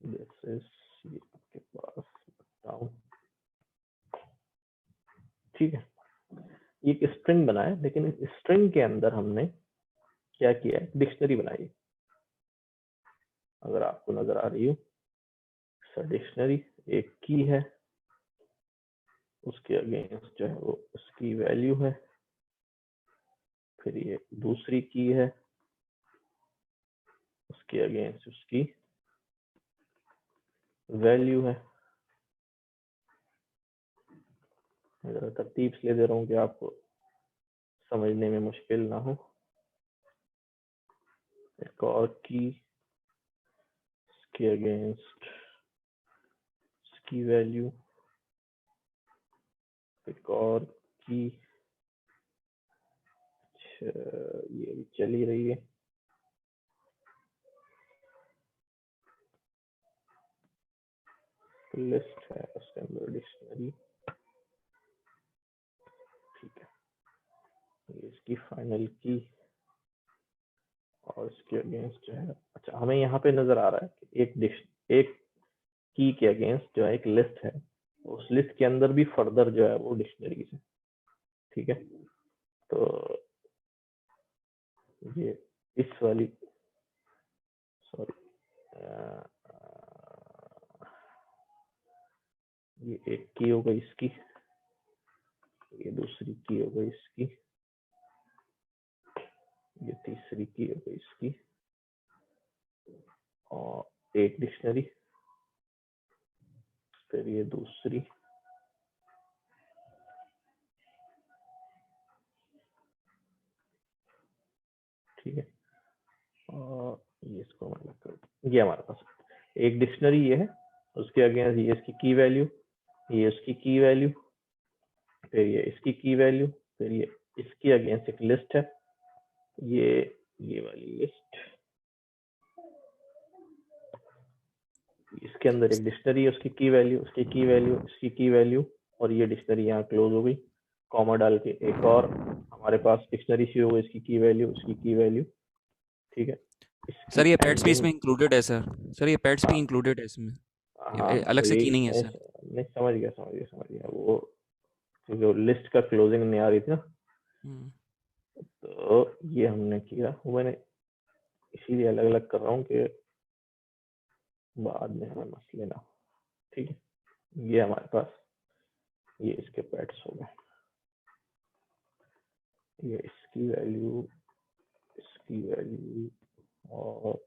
दिस इज ये आपके पास बताऊं, ठीक है। एक स्ट्रिंग बनाया, लेकिन इस स्ट्रिंग के अंदर हमने क्या किया है, डिक्शनरी बनाई। अगर आपको नजर आ रही हो डिक्शनरी, एक की है, उसके अगेंस्ट जो है वो उसकी वैल्यू है, फिर ये दूसरी की है, इसके अगेंस्ट उसकी वैल्यू है। मैं तरतीब इसलिए दे रहा हूँ कि आपको समझने में मुश्किल ना हो। एक और की, इसके अगेंस्ट इसकी वैल्यू, एक और की। अच्छा, ये भी चल ही रही है। लिस्ट है, उसके अंदर डिक्शनरी, ठीक है। ये इसकी फाइनल की और इसके अगेंस्ट जो है, अच्छा हमें यहाँ पे नजर आ रहा है कि एक की के अगेंस्ट जो है एक लिस्ट है, उस लिस्ट के अंदर भी फर्दर जो है वो डिक्शनरीज है, ठीक है। तो ये इस वाली, सॉरी, ये एक की हो गई इसकी, ये दूसरी की हो गई इसकी, ये तीसरी की हो गई इसकी, और एक डिक्शनरी, फिर ये दूसरी, ठीक है। और ये इसको मतलब ये हमारे पास एक डिक्शनरी ये है, उसके अगेंस्ट ये इसकी की वैल्यू, ये इसकी की वैल्यू, फिर ये इसकी की वैल्यू, फिर ये इसकी अगेंस्ट एक लिस्ट है, ये वाली लिस्ट, इसके अंदर एक डिक्शनरी है, उसकी की वैल्यू, उसकी की वैल्यू, इसकी की वैल्यू, और ये डिक्शनरी यहाँ क्लोज हो गई। कॉमा डाल के एक और हमारे पास डिक्शनरी सी हो गई, इसकी की वैल्यू, उसकी की वैल्यू, ठीक है। सर ये पेट्स भी ending- इसमें इंक्लूडेड है सर ये पेट्स भी हाँ, इंक्लूडेड है इसमें, हाँ, अलग तो से ये की नहीं है सर। नहीं, समझ गया वो जो लिस्ट का क्लोजिंग नहीं आ रही थी ना, हम्म, तो ये हमने किया, वो मैंने इसीलिए अलग अलग कर रहा हूँ कि बाद में हमें मसले ना हो, ठीक है। ये हमारे पास ये इसके पेट्स हो गए, ये इसकी वैल्यू, इसकी वैल्यू, और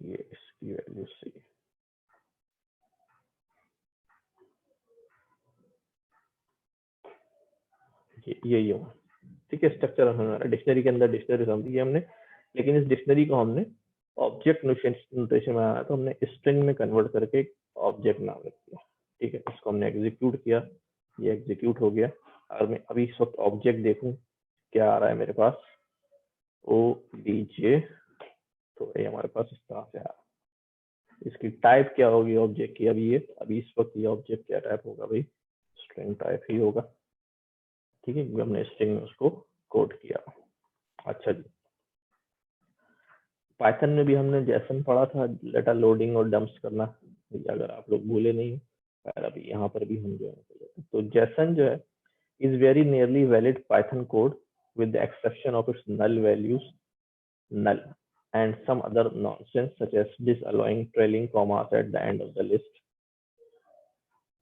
ये इसकी वैल्यू सी, ये होगा, ठीक है। स्ट्रक्चर हमारा डिक्शनरी के अंदर डिक्शनरी समझी है हमने, लेकिन इस डिक्शनरी को हमने ऑब्जेक्ट नोटेशन में आया तो हमने स्ट्रिंग में कन्वर्ट करके एक ऑब्जेक्ट नाम रख दिया, ठीक है। इसको हमने एग्जीक्यूट किया, ये एग्जीक्यूट हो गया। अगर मैं अभी इस वक्त ऑब्जेक्ट देखूं क्या आ रहा है मेरे पास, OBJ, तो ये हमारे पास इस तरह से आ रहा है। इसकी टाइप क्या होगी ऑब्जेक्ट की, अभी इस वक्त ये ऑब्जेक्ट क्या टाइप होगा भाई, स्ट्रिंग टाइप ही होगा, ठीक है, क्योंकि हमने स्ट्रिंग में उसको कोड किया। अच्छा जी, पाइथन में भी हमने जैसन पढ़ा था, डेटा लोडिंग और डंप्स करना, अगर आप लोग भूले नहीं हो, अभी यहाँ पर भी हम जो है, तो जैसन जो है is very nearly valid Python code with the exception of its null values, null, and some other nonsense such as disallowing trailing commas at the end of the list.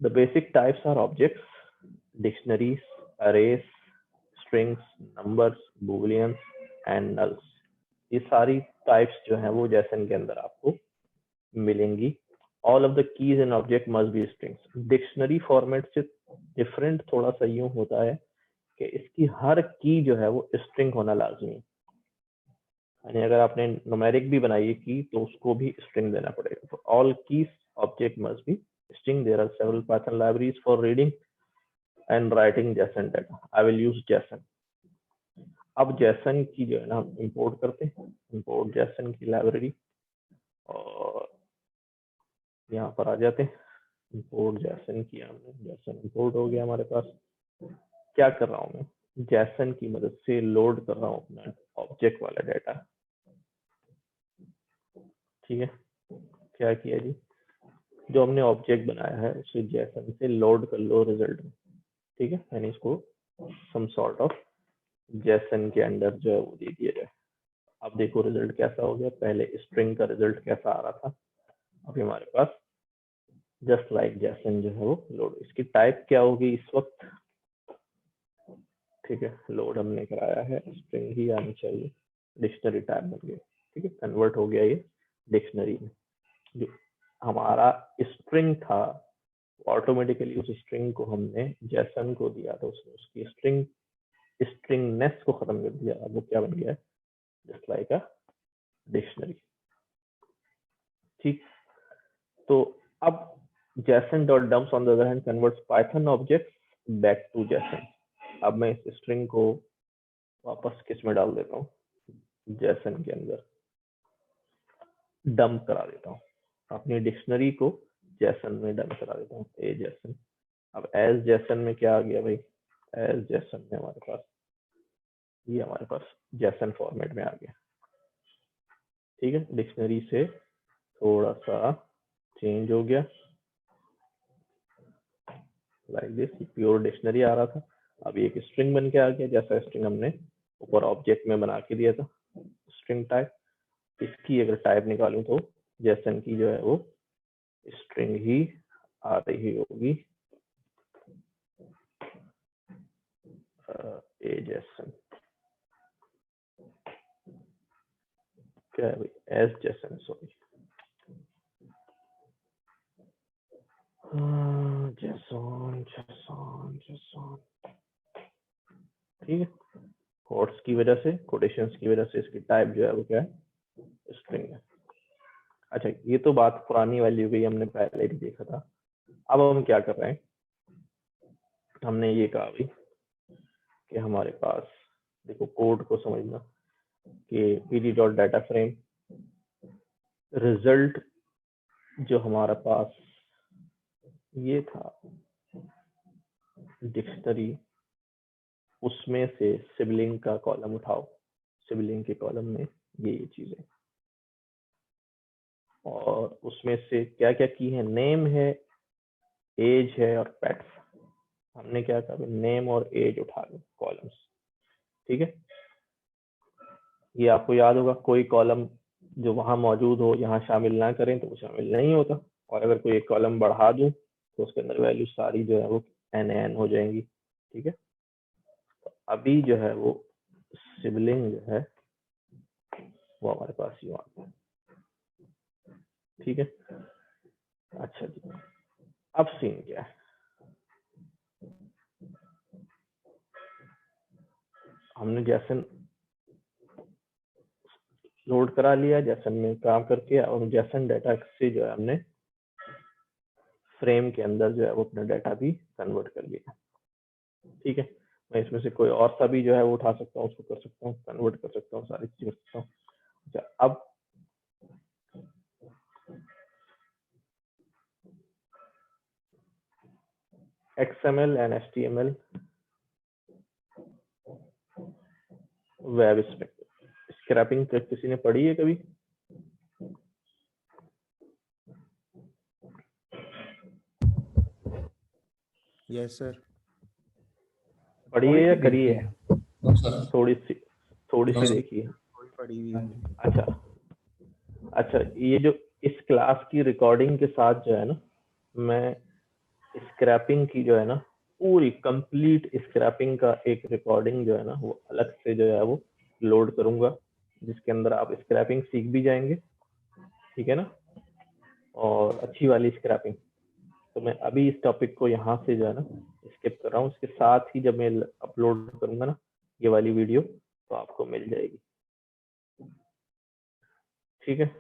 The basic types are objects, dictionaries, arrays, strings, numbers, booleans, and nulls. ये सारी types जो हैं वो जैसन के अंदर आपको मिलेंगी। All of the keys in object must be strings. Dictionary format से डिफरेंट थोड़ा सा यूं होता है कि इसकी हर की जो है वो स्ट्रिंग होना लाजमी है, यानी अगर आपने न्यूमेरिक भी बनाई है की तो उसको भी स्ट्रिंग देना पड़ेगा। तो all keys object must be string. There are several Python libraries for reading and writing JSON data. I will use JSON. अब जैसन की जो है ना हम इंपोर्ट करते हैं, इंपोर्ट जैसन की लाइब्रेरी, और यहाँ पर आ जाते हैं, इंपोर्ट जैसन किया हमने, जैसन इंपोर्ट हो गया हमारे पास। क्या कर रहा हूँ मैं, जैसन की मदद से लोड कर रहा हूँ अपना ऑब्जेक्ट वाला डाटा, ठीक है। क्या किया जी, जो हमने ऑब्जेक्ट बनाया है उसे जैसन से लोड कर लो रिजल्ट में, ठीक है, यानी इसको सम सॉर्ट ऑफ जैसन के अंदर जो है वो दे दिया जाए। अब देखो रिजल्ट कैसा हो गया, पहले स्ट्रिंग का रिजल्ट कैसा आ रहा था, अभी हमारे पास जस्ट लाइक जैसन जो है वो लोड। इसकी टाइप क्या होगी इस वक्त, ठीक है, लोड हमने कराया है, स्ट्रिंग ही आनी चाहिए, डिक्शनरी टाइप बन गया, ठीक है, कन्वर्ट हो गया ये डिक्शनरी में। जो हमारा स्ट्रिंग था ऑटोमेटिकली उस स्ट्रिंग को हमने जेसन को दिया था, उसने उसकी स्ट्रिंगनेस को खत्म कर दिया, अब वो क्या बन गया है, जस्ट लाइक अ डिक्शनरी। ठीक, तो अब JSON.dumps on the other hand converts Python objects back to JSON। अब मैं इस स्ट्रिंग को वापस किस में डाल देता हूँ, JSON के अंदर डंप करा देता हूँ, अपनी डिक्शनरी को JSON में डंप करा देता हूँ, ए JSON। अब एज JSON में क्या आ गया भाई, एज JSON में हमारे पास ये हमारे पास JSON फॉर्मेट में आ गया, ठीक है, डिक्शनरी से थोड़ा सा चेंज हो गया, लाइक दिस, प्योर डिक्शनरी आ रहा था, अब एक स्ट्रिंग बन के आ गया, जैसा स्ट्रिंग हमने ऊपर ऑब्जेक्ट में बना के दिया था स्ट्रिंग टाइप। इसकी अगर टाइप निकालूं तो JSON की जो है वो स्ट्रिंग ही आ रही होगी, ए JSON क्या है भाई, एस JSON, सॉरी JSON, ठीक है, कोट्स की वजह से, कोटेशंस की वजह से इसकी टाइप जो है वो क्या है, स्ट्रिंग है। अच्छा, ये तो बात पुरानी वाली हो गई, हमने पहले भी देखा था। अब हम क्या कर रहे हैं, हमने ये कहा भाई कि हमारे पास, देखो कोड को समझना कि pd.dataFrame रिजल्ट जो हमारा पास ये था डिक्शनरी, उसमें से सिबलिंग का कॉलम उठाओ, सिबलिंग के कॉलम में ये चीजें, और उसमें से क्या क्या की है, नेम है, एज है और पेट्स। हमने क्या कहा, नेम और एज उठा लो कॉलम्स, ठीक है। ये आपको याद होगा, कोई कॉलम जो वहां मौजूद हो यहाँ शामिल ना करें तो वो शामिल नहीं होता, और अगर कोई एक कॉलम बढ़ा दूं तो उसके अंदर वैल्यू सारी जो है वो NN हो जाएंगी, ठीक है। तो अभी जो है वो सिबलिंग जो है वो हमारे पास ही आता है, ठीक है। अच्छा जी, अब सीन क्या है, हमने JSON लोड करा लिया, JSON में काम करके, और JSON डाटा से जो है हमने फ्रेम के अंदर जो है वो अपना डाटा भी कन्वर्ट कर लिया, ठीक है। मैं इसमें से कोई और सा भी जो है वो उठा सकता हूँ, उसको कर सकता हूँ, कन्वर्ट कर सकता हूँ, सारी चीजें कर सकता हूँ। अच्छा, अब XML and HTML web scrapping किसी ने पढ़ी है कभी? यस सर, पढ़ी है या करी है? थोड़ी सी देखी है। पढ़ी हुई है। अच्छा, ये जो इस क्लास की रिकॉर्डिंग के साथ जो है ना, मैं स्क्रैपिंग की जो है ना, पूरी कंप्लीट स्क्रैपिंग का एक रिकॉर्डिंग जो है ना वो अलग से जो है वो लोड करूंगा, जिसके अंदर आप स्क्रैपिंग सीख भी जाएंगे, ठीक है ना, और अच्छी वाली स्क्रैपिंग। तो मैं अभी इस टॉपिक को यहाँ से जो है ना स्किप कर रहा हूँ, इसके साथ ही जब मैं अपलोड करूंगा ना ये वाली वीडियो तो आपको मिल जाएगी, ठीक है।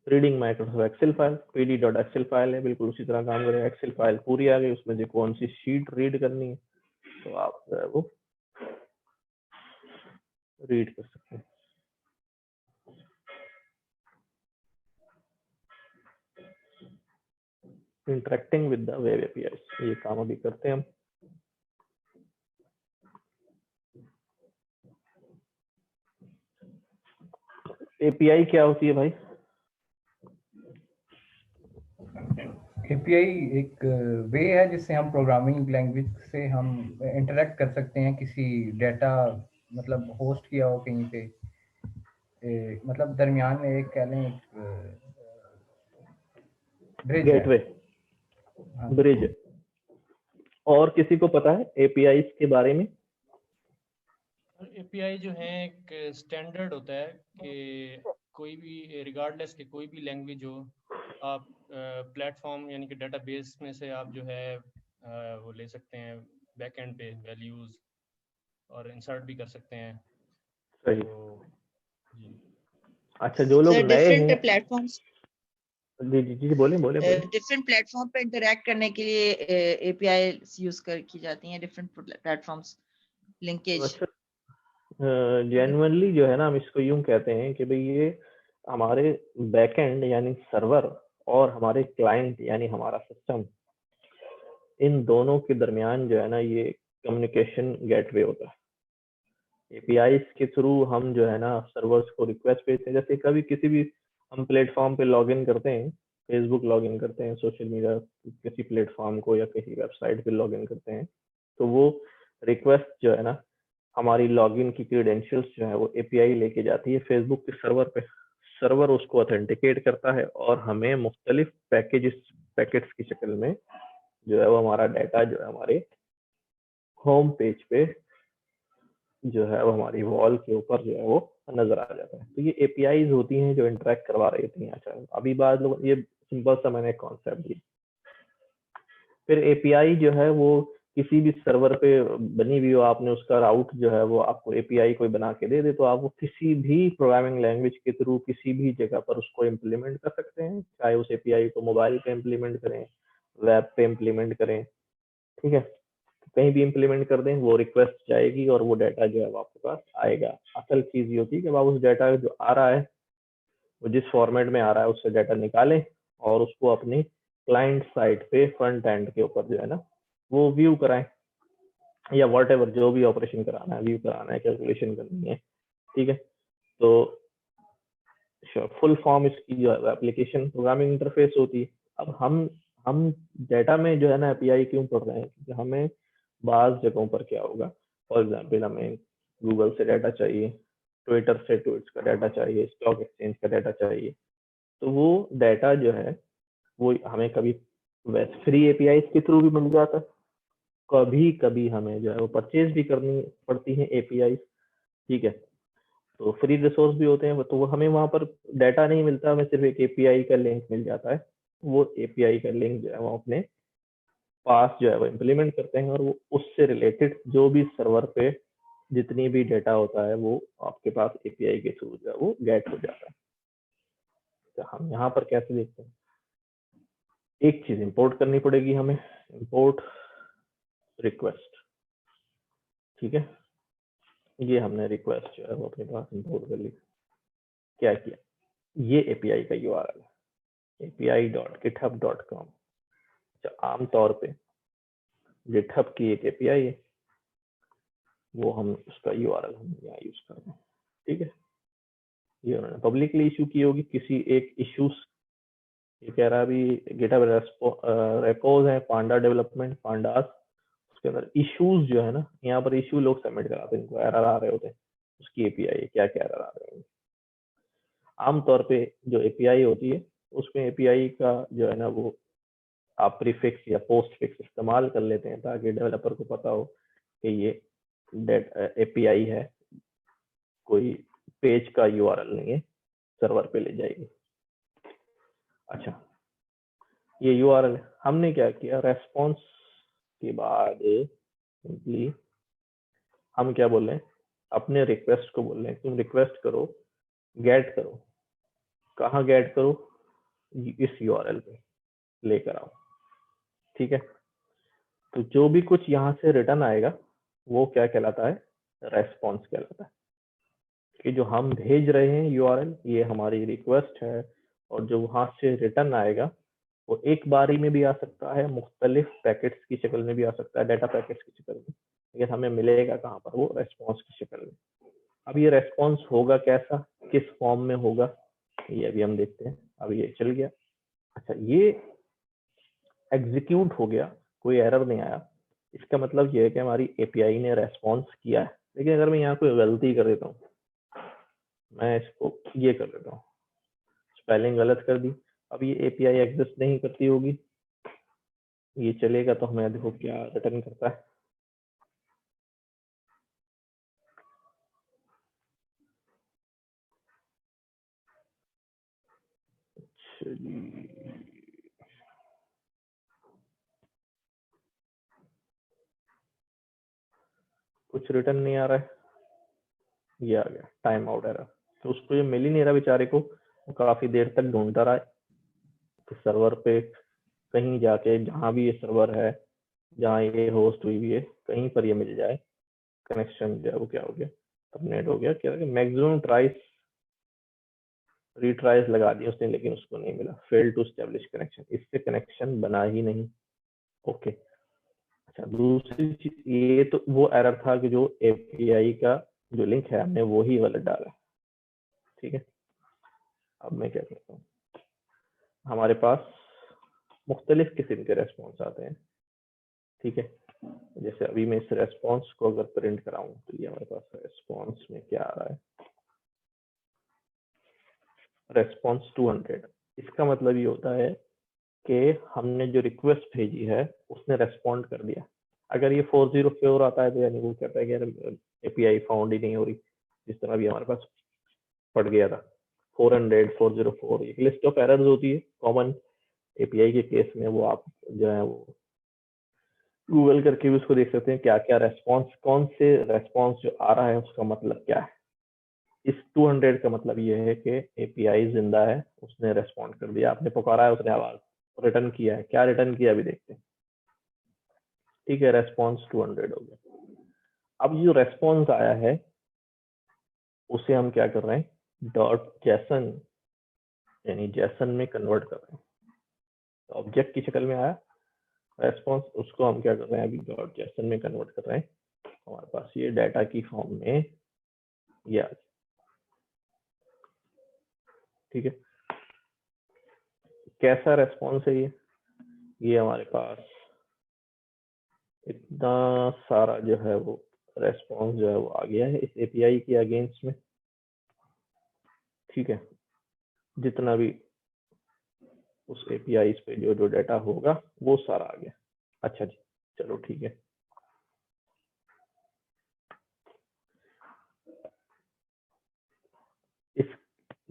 Reading Microsoft Excel file, pd.excel file है, बिल्कुल उसी तरह काम करेगा। एक्सेल फाइल पूरी आ गई, उसमें जो कौन सी शीट रीड करनी है तो आप जो है वो रीड कर सकते हैं। Interacting with the web API, ये काम अभी करते हैं हम। एपीआई क्या होती है भाई? एपीआई एक वे है जिससे हम प्रोग्रामिंग लैंग्वेज से हम इंटरेक्ट कर सकते हैं, किसी डाटा मतलब होस्ट किया हो कहीं पे, मतलब दरमियान में एक कह लें ब्रिज गेटवे, ब्रिज। और किसी को पता है एपीआई के बारे में? एपीआई जो है एक स्टैंडर्ड होता है कि कोई भी रिगार्डलेस के कोई भी लैंग्वेज हो, आप प्लेटफॉर्म यानी कि डेटाबेस में से आप जो है वो ले सकते हैं बैकएंड पे वैल्यूज और इंसर्ट भी कर सकते हैं। सही। तो जी अच्छा, जो लोग सर नए हैं, डिफरेंट प्लेटफॉर्म्स जी जी जी, बोले बोले बोले। डिफरेंट प्लेटफॉर्म पे इंटरेक्ट करने के लिए एपीआई यूज कर की जाती हैं, डिफरेंट प्लेटफॉर्म्स लिंकेज। अच्छा, जेन्युइनली जो है ना, हम इसको यूं कहते हैं कि भाई ये हमारे बैकएंड यानी सर्वर और हमारे क्लाइंट यानी हमारा सिस्टम, इन दोनों के दरमियान जो है ना ये कम्युनिकेशन गेटवे होता है। एपीआई के थ्रू हम जो है ना सर्वर्स को रिक्वेस्ट भेजते हैं। जैसे कभी किसी भी हम प्लेटफॉर्म पे लॉगिन करते हैं, फेसबुक लॉगिन करते हैं, सोशल मीडिया किसी प्लेटफॉर्म को या किसी वेबसाइट पे लॉगिन करते हैं, तो वो रिक्वेस्ट जो है ना हमारी लॉगिन की क्रीडेंशियल्स जो है वो एपीआई लेके जाती है फेसबुक के सर्वर पे। सर्वर उसको ऑथेंटिकेट करता है और हमें मुख्तलिफ पैकेट्स की शक्ल में जो है वो हमारा डाटा जो है हमारे होम पेज पे जो है वो हमारी वॉल के ऊपर जो है वो नजर आ जाता है। तो ये एपीआईज होती हैं जो इंटरेक्ट करवा रही थी। अच्छा, अभी बात लोग, ये सिंपल सा मैंने कॉन्सेप्ट दिया। फिर एपीआई जो है वो किसी भी सर्वर पे बनी हुई हो, आपने उसका राउट जो है वो आपको एपीआई कोई बना के दे दे, तो आप वो किसी भी प्रोग्रामिंग लैंग्वेज के थ्रू किसी भी जगह पर उसको इम्प्लीमेंट कर सकते हैं। चाहे उस एपीआई को मोबाइल पे इम्प्लीमेंट करें, वेब पे इम्प्लीमेंट करें, ठीक है, कहीं भी इम्प्लीमेंट कर दें, वो रिक्वेस्ट जाएगी और वो डाटा जो है वो आपके पास आएगा। असल चीज ये होती है कि आप उस डाटा जो आ रहा है वो जिस फॉर्मेट में आ रहा है उससे डाटा निकालें और उसको अपनी क्लाइंट साइड पे फ्रंट एंड के ऊपर जो है ना वो व्यू कराएं, या वॉट एवर जो भी ऑपरेशन कराना है, व्यू कराना है, कैलकुलेशन करनी है, ठीक है। तो फुल फॉर्म इसकी जो एप्लीकेशन प्रोग्रामिंग इंटरफेस होती है। अब हम डाटा में जो है ना एपीआई क्यों पढ़ रहे हैं, क्योंकि हमें बाज जगहों पर क्या होगा, फॉर एग्जाम्पल हमें गूगल से डाटा चाहिए, ट्विटर से ट्वीट्स का डाटा चाहिए, स्टॉक एक्सचेंज का डाटा चाहिए, तो वो डाटा जो है वो हमें कभी वैसे फ्री एपीआई के थ्रू भी मिल जाता है, कभी कभी हमें जो है वो परचेज भी करनी पड़ती है एपीआई, ठीक है। तो फ्री रिसोर्स भी होते हैं, तो वो हमें वहां पर डाटा नहीं मिलता, हमें सिर्फ एक एपीआई का लिंक मिल जाता है। वो एपीआई का लिंक जो है वो अपने पास जो है वो इम्प्लीमेंट करते हैं और वो उससे रिलेटेड जो भी सर्वर पे जितनी भी डाटा होता है वो आपके पास एपीआई के थ्रू जो है वो गेट हो जाता है। तो हम यहाँ पर कैसे देखते हैं, एक चीज इंपोर्ट करनी पड़ेगी हमें, इंपोर्ट रिक्वेस्ट, ठीक है। ये हमने रिक्वेस्ट जो है वो अपने पास इंपोर्ट कर ली। क्या किया, ये एपीआई का यूआरएल है, api.github.com। आमतौर पे गिटहब की एक एपीआई है, वो हम उसका यूआरएल हम यहाँ यूज कर रहे हैं, ठीक है। ये उन्होंने पब्लिकली इशू की होगी किसी एक इश्यूज, ये कह रहा है अभी गिटहब रेपोज है पांडा डेवलपमेंट, पांडास, उसके अंदर इश्यूज जो है ना, यहाँ पर इश्यू लोग सबमिट कराते हैं, इनको एरर आ रहे होते हैं, उसकी एपीआई क्या क्या एरर आ रहे हैं। आमतौर पे जो एपीआई होती है उसमें एपीआई का जो है ना वो आप प्रीफिक्स या पोस्ट फिक्स इस्तेमाल कर लेते हैं ताकि डेवलपर को पता हो कि ये एपीआई है, कोई पेज का यूआरएल नहीं है, सर्वर पे ले जाएगी। अच्छा, ये यूआरएल हमने क्या किया, रेस्पॉन्स के बाद सिंपली हम क्या बोल रहे हैं, अपने रिक्वेस्ट को बोल रहे हैं तुम रिक्वेस्ट करो, गेट करो। कहाँ गेट करो, इस यूआरएल पे लेकर आओ, ठीक है। तो जो भी कुछ यहाँ से रिटर्न आएगा वो क्या कहलाता है, रेस्पॉन्स कहलाता है। कि जो हम भेज रहे हैं यूआरएल, ये हमारी रिक्वेस्ट है, और जो वहां से रिटर्न आएगा वो एक बारी में भी आ सकता है, मुख्तलिफ पैकेट्स की शक्ल में भी आ सकता है, डाटा पैकेट्स की शक्ल में, लेकिन हमें मिलेगा कहाँ पर, वो रेस्पॉन्स की शक्ल में। अब ये रेस्पॉन्स होगा कैसा, किस फॉर्म में होगा, ये अभी हम देखते हैं। अब ये चल गया, अच्छा ये एग्जीक्यूट हो गया, कोई एरर नहीं आया, इसका मतलब ये है कि हमारी एपीआई ने रेस्पॉन्स किया है। लेकिन अगर मैं यहाँ कोई गलती कर देता हूँ, मैं इसको ये कर देता हूँ, स्पेलिंग गलत कर दी, अब ये एपीआई एग्जिस्ट नहीं करती होगी, ये चलेगा तो हमें देखो क्या रिटर्न करता है। चलिए, कुछ रिटर्न नहीं आ रहा है, ये आ गया टाइम आउट एरर। तो उसको ये मिल ही नहीं रहा बेचारे को, वो काफी देर तक ढूंढता रहा कि सर्वर पे कहीं जाके, जहां भी ये सर्वर है, जहां ये होस्ट हुई है, कहीं पर ये मिल जाए कनेक्शन। जो है वो क्या हो गया, टर्मिनेट हो गया। क्या मैक्सिमम ट्राइस रीट्राइज लगा दिया उसने, लेकिन उसको नहीं मिला। फेल टू एस्टेब्लिश कनेक्शन, इससे कनेक्शन बना ही नहीं। ओके, अच्छा दूसरी चीज, ये तो वो एरर था कि जो एपीआई का जो लिंक है हमने वो ही गलत डाला। ठीक है, अब मैं क्या करता हूँ, हमारे पास मुख्तलिफ किस्म के रेस्पॉन्स आते हैं। ठीक है, जैसे अभी मैं इस रेस्पॉन्स को अगर प्रिंट कराऊं तो ये हमारे पास रेस्पॉन्स में क्या आ रहा है, रेस्पॉन्स 200। इसका मतलब ये होता है कि हमने जो रिक्वेस्ट भेजी है उसने रेस्पॉन्ड कर दिया। अगर ये 404 आता है तो यानी वो कहता है कि यार एपीआई फाउंड ही नहीं हो रही, जिस तरह भी हमारे पास पड़ गया था 400 404। एक लिस्ट ऑफ एरर्स होती है कॉमन एपीआई के केस में, वो आप जो है वो गूगल करके भी उसको देख सकते हैं क्या क्या रेस्पॉन्स, कौन से रेस्पॉन्स जो आ रहा है उसका मतलब क्या है। इस 200 का मतलब ये है कि एपीआई जिंदा है, उसने रेस्पॉन्ड कर दिया, आपने पुकारा है, उसने आवाज रिटर्न किया है। क्या रिटर्न किया अभी देखते हैं। ठीक है, रेस्पॉन्स 200 हो गया। अब जो रेस्पॉन्स आया है उसे हम क्या कर रहे हैं, डॉट जैसन यानी जैसन में कन्वर्ट कर रहे हैं। तो ऑब्जेक्ट की शक्ल में आया रेस्पॉन्स, उसको हम क्या कर रहे हैं अभी डॉट जैसन में कन्वर्ट कर रहे हैं। हमारे पास ये डाटा की फॉर्म में ये आ गया। ठीक है, कैसा रेस्पॉन्स है ये हमारे पास इतना सारा जो है वो रेस्पॉन्स जो है वो आ गया है इस एपीआई के अगेंस्ट में। ठीक है, जितना भी उस एपीआई पे जो जो डाटा होगा वो सारा आ गया। अच्छा जी, चलो ठीक है। इस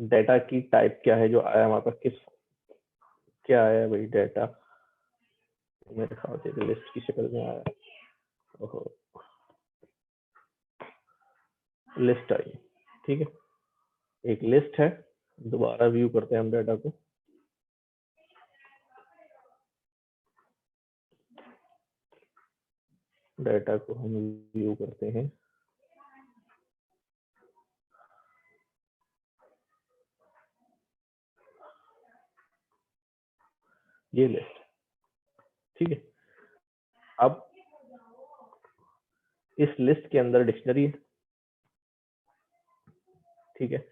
डाटा की टाइप क्या है जो आया हमारे पास, किस क्या आया भाई डाटा, मेरे ख्याल से लिस्ट की शक्ल में आया। ओहो, लिस्ट आई। ठीक है, एक लिस्ट है। दोबारा व्यू करते हैं हम डाटा को। डाटा को हम व्यू करते हैं। ये लिस्ट, ठीक है। अब इस लिस्ट के अंदर डिक्शनरी है। ठीक है,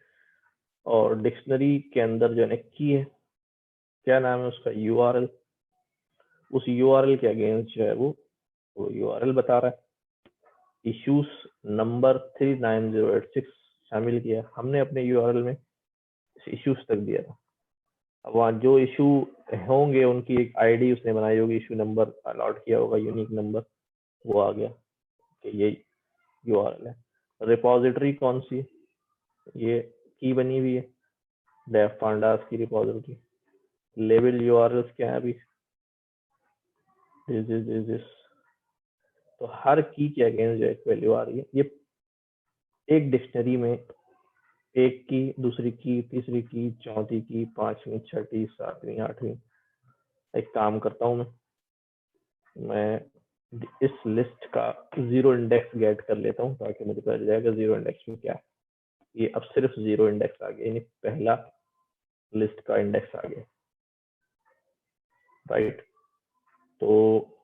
और डिक्शनरी के अंदर जो है की है, क्या नाम है उसका, यूआरएल। उस यूआरएल के अगेंस्ट जो है वो यूआरएल बता रहा है। इश्यूज नंबर 39086 शामिल किया हमने अपने यूआरएल में, इश्यूज तक दिया था। अब वहाँ जो इशू होंगे उनकी एक आईडी उसने बनाई होगी, इशू नंबर अलॉट किया होगा, यूनिक नंबर, वो आ गया कि ये यूआरएल है। रिपोजिटरी कौन सी है, ये की बनी हुई है डेव पांडास की रिपोजिटरी। लेबल यूआरएल्स क्या है अभी, दिस। तो हर की के अगेंस्ट जो एक वैल्यू आ रही है। ये एक डिक्शनरी में एक की, दूसरी की, तीसरी की, चौथी की, पांचवी, छठी, सातवीं, आठवीं। एक काम करता हूँ मैं इस लिस्ट का जीरो इंडेक्स गेट कर लेता हूँ ताकि मुझे पता जाएगा जीरो इंडेक्स में क्या है। ये अब सिर्फ जीरो इंडेक्स आ गया, यानी पहला लिस्ट का इंडेक्स आ गया। राइट, तो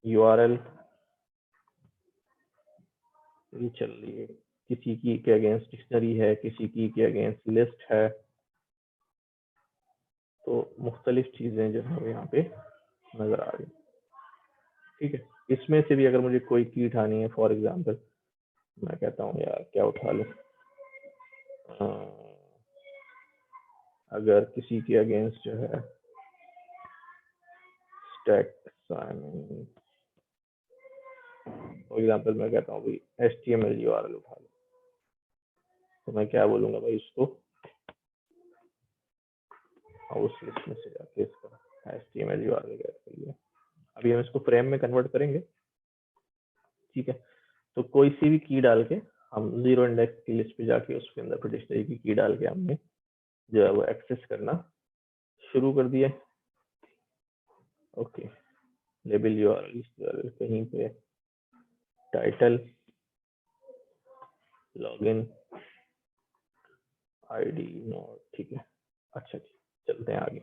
यूआरएल ये चल रही है, किसी की के अगेंस्ट डिक्शनरी है, किसी की के अगेंस्ट लिस्ट है। तो मुख्तलिफ चीजें जो है यहाँ पे नजर आ रही। ठीक है, इसमें से भी अगर मुझे कोई की उठानी है, फॉर एग्जांपल मैं कहता हूँ यार क्या उठा लूं, अगर किसी के अगेंस्ट जो है स्टैक असाइनमेंट, फॉर एग्जांपल मैं कहता हूँ भाई HTML URL उठा लो, तो मैं क्या बोलूंगा भाई उसको और उस लिस्ट में से जाके इसका HTML URL गेट कर लिया। अभी हम इसको फ्रेम में कन्वर्ट करेंगे, ठीक है। तो कोई सी भी की डाल के हम जीरो इंडेक्स की लिस्ट पे जाके उसके अंदर फिर डिक्शनरी की डाल के हमने जो है वो एक्सेस करना शुरू कर दिया। ओके, लेबल URL कहीं पे टाइटल, लॉगिन, आईडी नोट, ठीक है। अच्छा जी, चलते हैं आगे।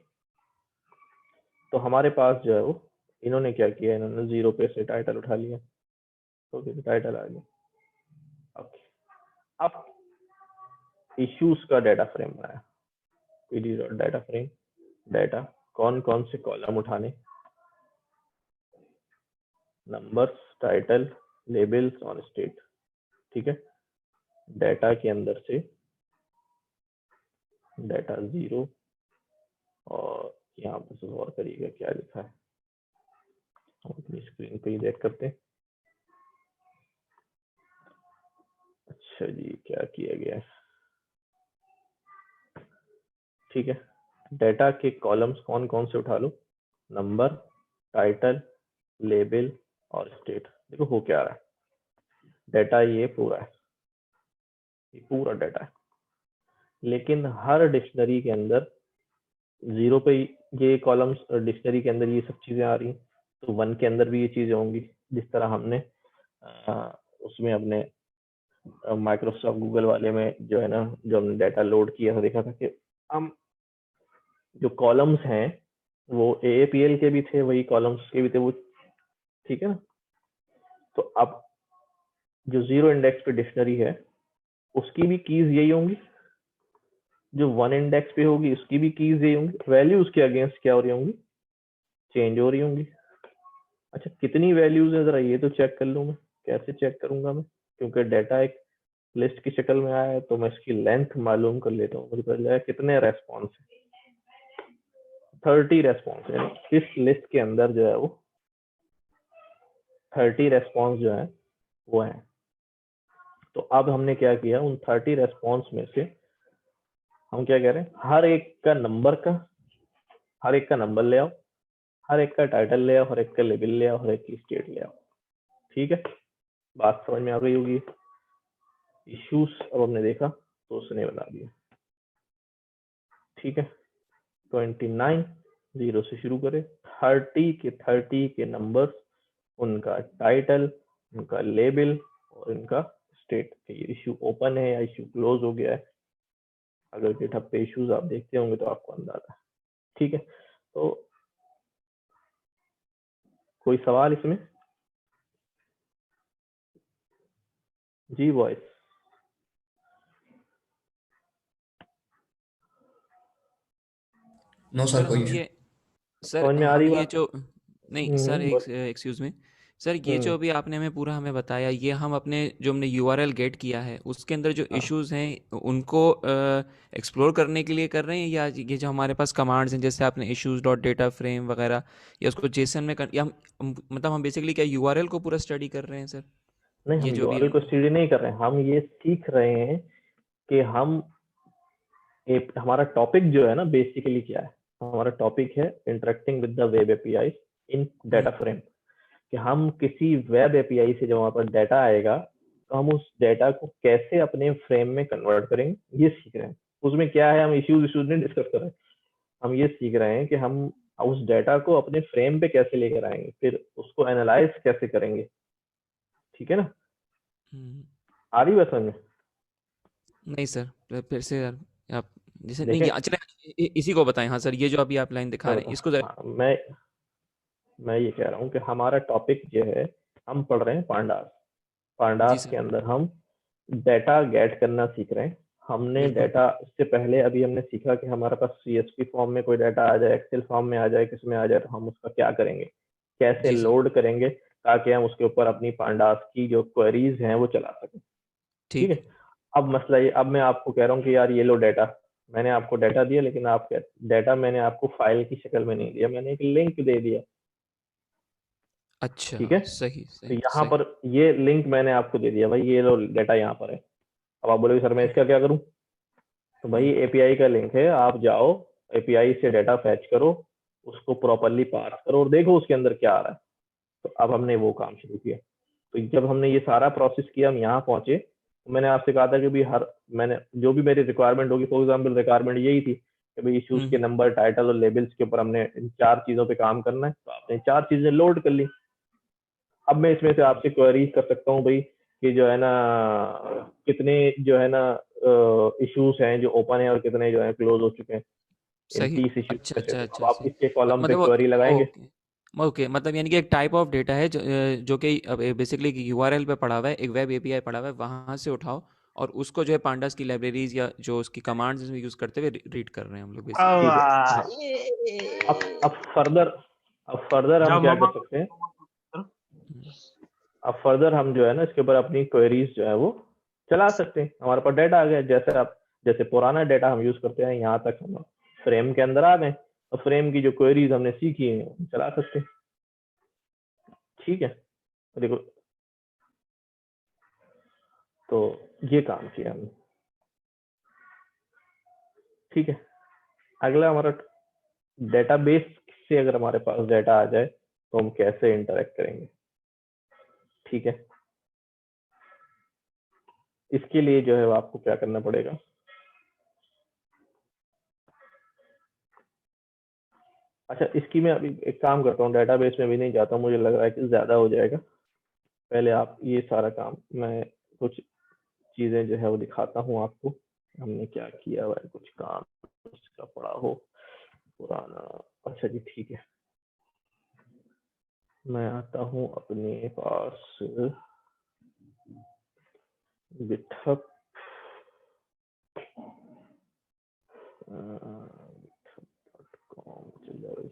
तो हमारे पास जो है वो इन्होंने क्या किया, इन्होंने 0 पे से टाइटल उठा लिया। ओके, टाइटल आ गया। ओके, अब इश्यूज का डाटा फ्रेम बनाया, pd.data फ्रेम, डाटा कौन कौन से कॉलम उठाने, नंबर्स, टाइटल, लेबल्स और स्टेट, ठीक है। डाटा के अंदर से डाटा 0, और यहाँ पर गौर करिएगा क्या लिखा है, हम अपनी स्क्रीन पे ही देख करते हैं। अच्छा जी, क्या किया गया है, ठीक है। डाटा के कॉलम्स कौन कौन से उठा लो, नंबर, टाइटल, लेबल और स्टेट। देखो हो क्या रहा है, डाटा ये पूरा है, ये पूरा डाटा है, लेकिन हर डिक्शनरी के अंदर 0 पे ये कॉलम्स, डिक्शनरी के अंदर ये सब चीजें आ रही हैं, तो 1 के अंदर भी ये चीजें होंगी। जिस तरह हमने उसमें अपने माइक्रोसॉफ्ट गूगल वाले में जो है ना, जो हमने डाटा लोड किया था, देखा था कि हम जो कॉलम्स हैं वो AAPL के भी थे, वही कॉलम्स के भी थे वो, ठीक है ना। तो अब जो 0 इंडेक्स पे डिक्शनरी है उसकी भी कीज यही होंगी, जो 1 इंडेक्स पे होगी उसकी भी कीज यही होंगी, वैल्यूज के अगेंस्ट क्या हो रही होंगी, चेंज हो रही होंगी। अच्छा, कितनी वैल्यूज है जरा ये तो चेक कर लूं मैं, कैसे चेक करूंगा मैं, क्योंकि डाटा एक लिस्ट की शक्ल में आया है, तो मैं इसकी लेंथ मालूम कर लेता हूँ। मुझे पता चला कितने रेस्पॉन्स है, 30 रेस्पॉन्स है। इस लिस्ट के अंदर जो है वो 30 रेस्पॉन्स जो है वो है। तो अब हमने क्या किया, उन 30 रेस्पॉन्स में से हम क्या कह रहे हैं, हर एक का नंबर ले आओ, हर एक का टाइटल ले आओ, हर एक का लेबल ले आओ, हर एक की स्टेट ले आओ, ठीक है। बात समझ में आ गई होगी। इश्यूज अब हमने देखा तो उसने बता दिया, ठीक है। 29 0 से शुरू करें, 30 के नंबर्स, उनका टाइटल, उनका लेबल और इनका स्टेट, ये इश्यू ओपन है या इश्यू क्लोज हो गया है। अगर गिटहब पे इश्यूज आप देखते होंगे तो आपको अंदाजा है, ठीक है। तो कोई सवाल इसमें? जी वॉइस, नो सर, सर कोई हम इशू। ये सर समझ में आ हम रही ये बात? जो नहीं सर, बोल। एक्सक्यूज मी सर, ये जो अभी आपने हमें पूरा हमें बताया, ये हम अपने जो हमने URL गेट किया है उसके अंदर जो हाँ। इश्यूज हैं उनको एक्सप्लोर करने के लिए कर रहे हैं, या ये जो हमारे पास कमांड्स हैं जैसे आपने इश्यूज डॉट डेटा फ्रेम वगैरह, या उसको जेसन में या मतलब हम बेसिकली क्या URL को पूरा स्टडी कर रहे हैं सर? नहीं, हम ये जो भी URL को स्टडी नहीं कर रहे हैं, हम ये सीख रहे हैं कि हम हमारा टॉपिक जो है ना बेसिकली क्या है, हमारा टॉपिक है interacting with the web API in data frame. कि हम किसी वेब एपीआई से जब हमारे पास डाटा आएगा तो हम उस डाटा को कैसे अपने फ्रेम में कन्वर्ट करेंगे, ये सीख रहे हैं। उसमें क्या है, हम इश्यूज नहीं डिस्कस कर रहे हैं, हम ये सीख रहे हैं कि हम उस डाटा को अपने फ्रेम पे कैसे लेकर आएंगे, फिर उसको एनालाइज कैसे करेंगे, ठीक है ना। आ रही बात समझ में? नहीं सर, फिर से यार आप जैसे नहीं, देखें, चले इसी को बताएं। हाँ सर, ये जो अभी आप लाइन दिखा रहे हैं इसको जरा। हाँ, मैं ये कह रहा हूँ कि हमारा टॉपिक जो है, हम पढ़ रहे हैं पांडास। जी पांडास सर, के अंदर हम डाटा गेट करना सीख रहे हैं। हमने बिल्कुल। डाटा, इससे पहले अभी हमने सीखा कि हमारे पास CSV फॉर्म में कोई डाटा आ जाए, एक्सेल फॉर्म में आ जाए, किस में आ जाए, तो हम उसका क्या करेंगे, कैसे जी सर, लोड करेंगे ताकि हम उसके ऊपर अपनी पांडास की जो क्वेरीज हैं वो चला सकें, ठीक है। ठीक। अब मसला ये, अब मैं आपको कह रहा हूँ कि यार ये लो डाटा, मैंने आपको डाटा दिया, लेकिन आप डाटा मैंने आपको फाइल की शक्ल में नहीं दिया, मैंने एक लिंक दे दिया, अच्छा, ठीक है। सही तो सही यहाँ सही। पर ये लिंक मैंने आपको दे दिया, भाई ये लो डाटा यहाँ पर है। अब आप बोलोगे सर मैं इसका क्या करूँ, तो भाई API का लिंक है, आप जाओ एपीआई से डाटा फैच करो, उसको प्रॉपरली पार्स करो और देखो उसके अंदर क्या आ रहा है। तो अब हमने वो काम शुरू किया। तो जब हमने ये सारा प्रोसेस किया, हम यहाँ पहुंचे, तो मैंने आपसे कहा था कि भी मैंने जो भी मेरी रिक्वायरमेंट होगी, फॉर एग्जाम्पल रिक्वायरमेंट यही थी कि भाई इश्यूज के नंबर, टाइटल और लेबल्स के ऊपर हमने इन 4 चीजों पे काम करना है। तो आपने 4 चीजें लोड कर ली। अब मैं इसमें से आपसे क्वेरी कर सकता हूँ भाई कि जो है ना कितने जो है ना इश्यूज हैं जो ओपन है और कितने जो है क्लोज हो चुके हैं इन सही। 30 इश्यूज अच्छा में से। अच्छा तो अब अच्छा आप सही। इसके कॉलम पे मतलब क्वेरी लगाएंगे। ओके ओके, मतलब यानी कि एक टाइप ऑफ डेटा है जो कि बेसिकली यूआरएल पे पड़ा हुआ है, एक वेब एपीआई पड़ा हुआ है, वहाँ से उठाओ और उसको जो है पांडास की लाइब्रेरीज या जो उसकी कमांड्स यूज़ करते हुए रीड कर रहे हैं हम लोग बेसिकली। ठीक है। अब फर्दर हम क्या कर सकते हैं, अब फर्दर हम जो है ना इसके ऊपर अपनी क्वेरीज जो है वो चला सकते हैं। हमारे पास डेटा आ गया, जैसे पुराना डेटा हम यूज करते हैं, यहाँ तक हम फ्रेम के अंदर आ गए। और फ्रेम की जो क्वेरीज हमने सीखी है हम चला सकते हैं। ठीक है, देखो तो ये काम किया हमने। ठीक है, अगला हमारा डेटाबेस से अगर हमारे पास डेटा आ जाए तो हम कैसे इंटरेक्ट करेंगे। ठीक है, इसके लिए जो है आपको क्या करना पड़ेगा, अच्छा इसकी मैं अभी एक काम करता हूँ, डेटाबेस में भी नहीं जाता हूँ, मुझे लग रहा है कि ज्यादा हो जाएगा। पहले आप ये सारा काम, मैं कुछ चीजें जो है वो दिखाता हूँ आपको, हमने क्या किया हुआ है, कुछ काम उसका पड़ा हो पुराना। अच्छा जी ठीक है, मैं आता हूँ अपने पास गिटहब github.com चल जाओ।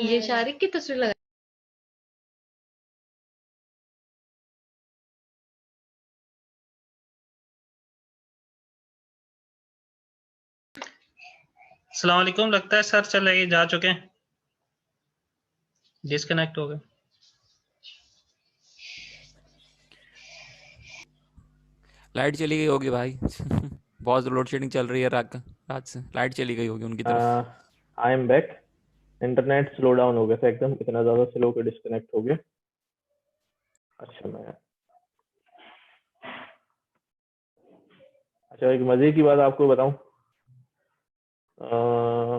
ये शारिक की तस्वीर लगा। अस्सलाम वालेकुम, लगता है सर चले जा चुके हैं, डिस्कनेक्ट हो गए। लाइट चली गई होगी भाई बहुत लोड शेडिंग चल रही है रात से लाइट चली गई होगी उनकी तरफ। I am back. Internet slow down हो गया था एकदम, इतना ज्यादा स्लो के डिस्कनेक्ट हो गया। अच्छा एक मजे की बात आपको बताऊं,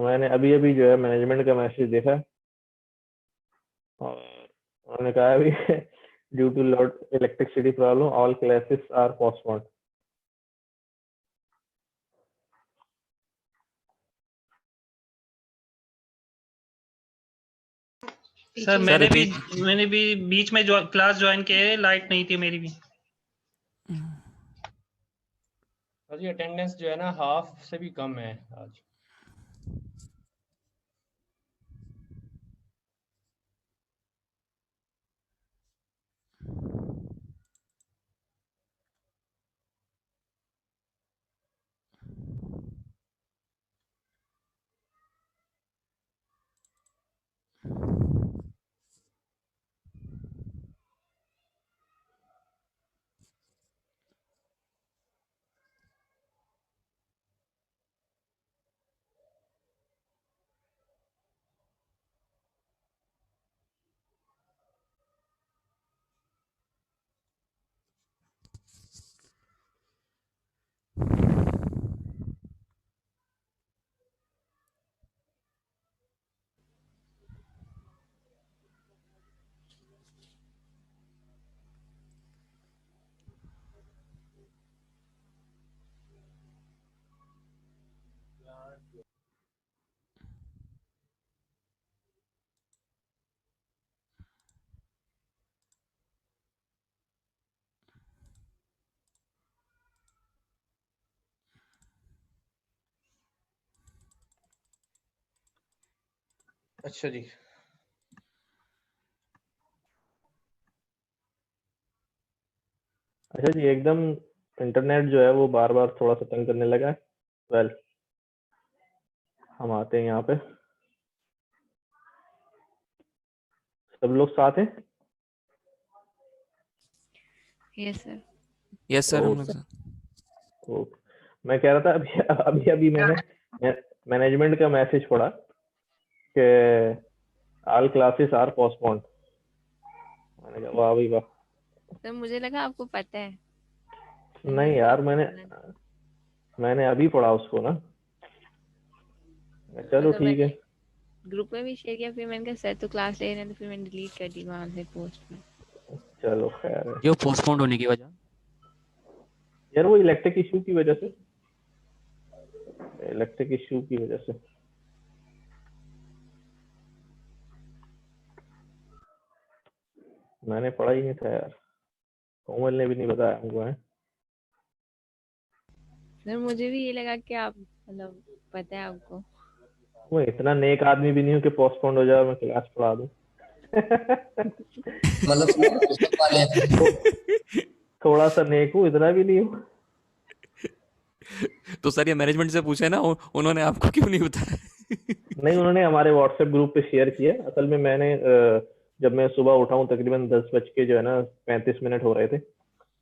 मैंने अभी अभी जो है मैनेजमेंट का मैसेज देखा और उन्होंने कहा अभी due to lot electricity problem all classes are postponed. Sir मैंने भी बीच में क्लास ज्वाइन किए, लाइट नहीं थी मेरी भी। जी अटेंडेंस जो है ना हाफ से भी कम है आज। अच्छा जी। अच्छा जी, एकदम इंटरनेट जो है वो बार बार थोड़ा सा तंग करने लगा है। वेल, हम आते हैं यहाँ पे, सब लोग साथ हैं। Yes sir. यस सर, हम लोग ओके सर। ओके, मैं कह रहा था अभी अभी मैंने मैनेजमेंट का मैसेज पढ़ा कि ऑल क्लासेस आर पोस्टपोन्ड। मैंने कहा वाह भाई वाह। सर मुझे लगा आपको पता है। नहीं यार, मैंने अभी पढ़ा उसको ना। चलो मतलब ठीक है। मैंने ग्रुप में भी शेयर किया, फिर मैंने कहा सर तो क्लास ले रहे हैं, तो फिर मैंने डिलीट कर दी वहां से पोस्ट में। चलो खैर है। जो पोस्टपोन्ड होने की वजह यार वो इलेक्ट्रिक इशू की वजह से, इलेक्ट्रिक इशू की वजह से। मैंने पढ़ा ही नहीं था यार, कोमल ने भी नहीं बताया हमको है। सर मुझे भी ये लगा कि आप मतलब पता है आपको। मैं इतना नेक आदमी भी नहीं हूँ कि पोस्टपोन्ड हो जाए मैं क्लास पढ़ा दूं। थोड़ा सा नेक हूँ, इतना भी नहीं हूँ। तो सर ये मैनेजमेंट से पूछे ना, उन्होंने आपको क्यों नहीं बताया? नहीं, उन्होंने हमारे व्हाट्सएप ग्रुप पे शेयर किया। असल में मैंने जब मैं सुबह उठा हूँ तकरीबन 10 बज के जो है ना 35 मिनट हो रहे थे,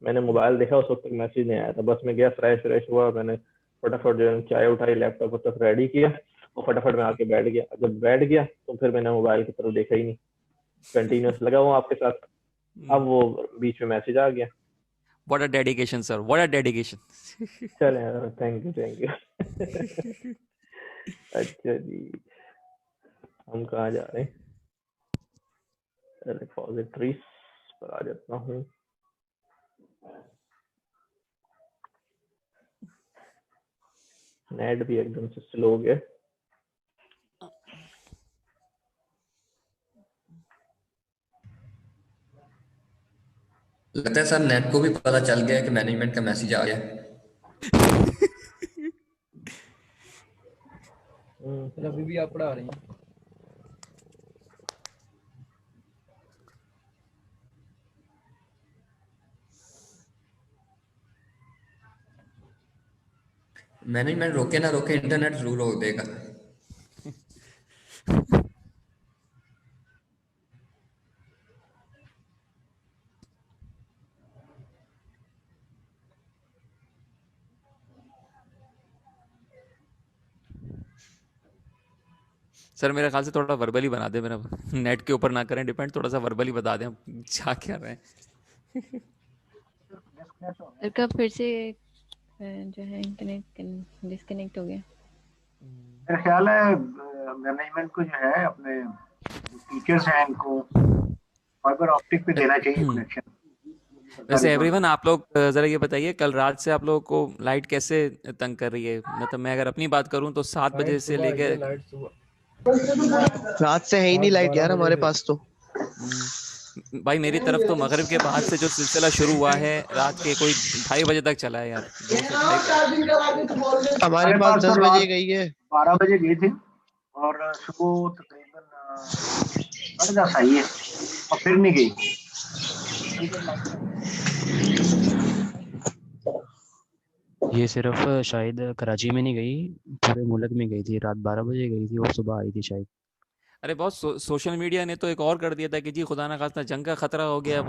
मैंने मोबाइल देखा, उस वक्त तक मैसेज नहीं आया था। बस मैं गया, फ्रेश हुआ, मैंने फटाफट जो है चाय उठाई, लैपटॉप तक रेडी किया और फटाफट मैं आके बैठ गया। जब बैठ गया तो फिर मैंने मोबाइल की तरफ देखा ही नहीं, कंटिन्यूस लगा हुआ आपके साथ। अब वो बीच में मैसेज आ गया। What a dedication, sir. What a dedication. चले, थैंक यू। अच्छा जी, हम कहाँ जा रहे हैं? रिपोजिटरीज पर आ जाता हूँ। नेट भी एकदम से स्लो हो गया। लगता है सर नेट को भी पता चल गया कि मैनेजमेंट का मैसेज आ गया। सर अभी भी आप पढ़ा रहे हैं? मैनेजमेंट रोके ना रोके, इंटरनेट जरूर रोक देगा। सर मेरे ख्याल से थोड़ा वर्बली बना दे, मेरा नेट के ऊपर ना करें डिपेंड, थोड़ा सा वर्बली बता दें हम क्या क्या रहे हैं। सर कब फिर से जो है इंटरनेट डिस्कनेक्ट हो गया? मेरा ख्याल है मैनेजमेंट को जो है अपने टीचर्स हैं इनको फाइबर ऑप्टिक पे देना चाहिए कनेक्शन। वैसे एवरीवन, आप लोग जरा ये बताइए, कल रात से आप लोगों को लाइट कैसे तंग कर रही है? मतलब मैं अगर अपनी बात करूं तो 7 बजे से लेके रात से है ही नहीं लाइट यार हमारे पास तो। भाई मेरी तरफ तो मगरिब के बाद से जो सिलसिला शुरू हुआ है रात के कोई 2:30 बजे तक चला है यार। 2 से 2:30 हमारे पास 10 बजे गई है। 12 बजे गई थी और सुबह तकरीबन 10 आई है और फिर नहीं गई। ये सिर्फ शायद कराची में नहीं गई, पूरे मुल्क में गई थी। रात 12 बजे गई थी और सुबह आई थी शायद। अरे बहुत सोशल मीडिया ने तो एक और कर दिया था कि जी खुदा ना खास्ता जंग का खतरा हो गया, अब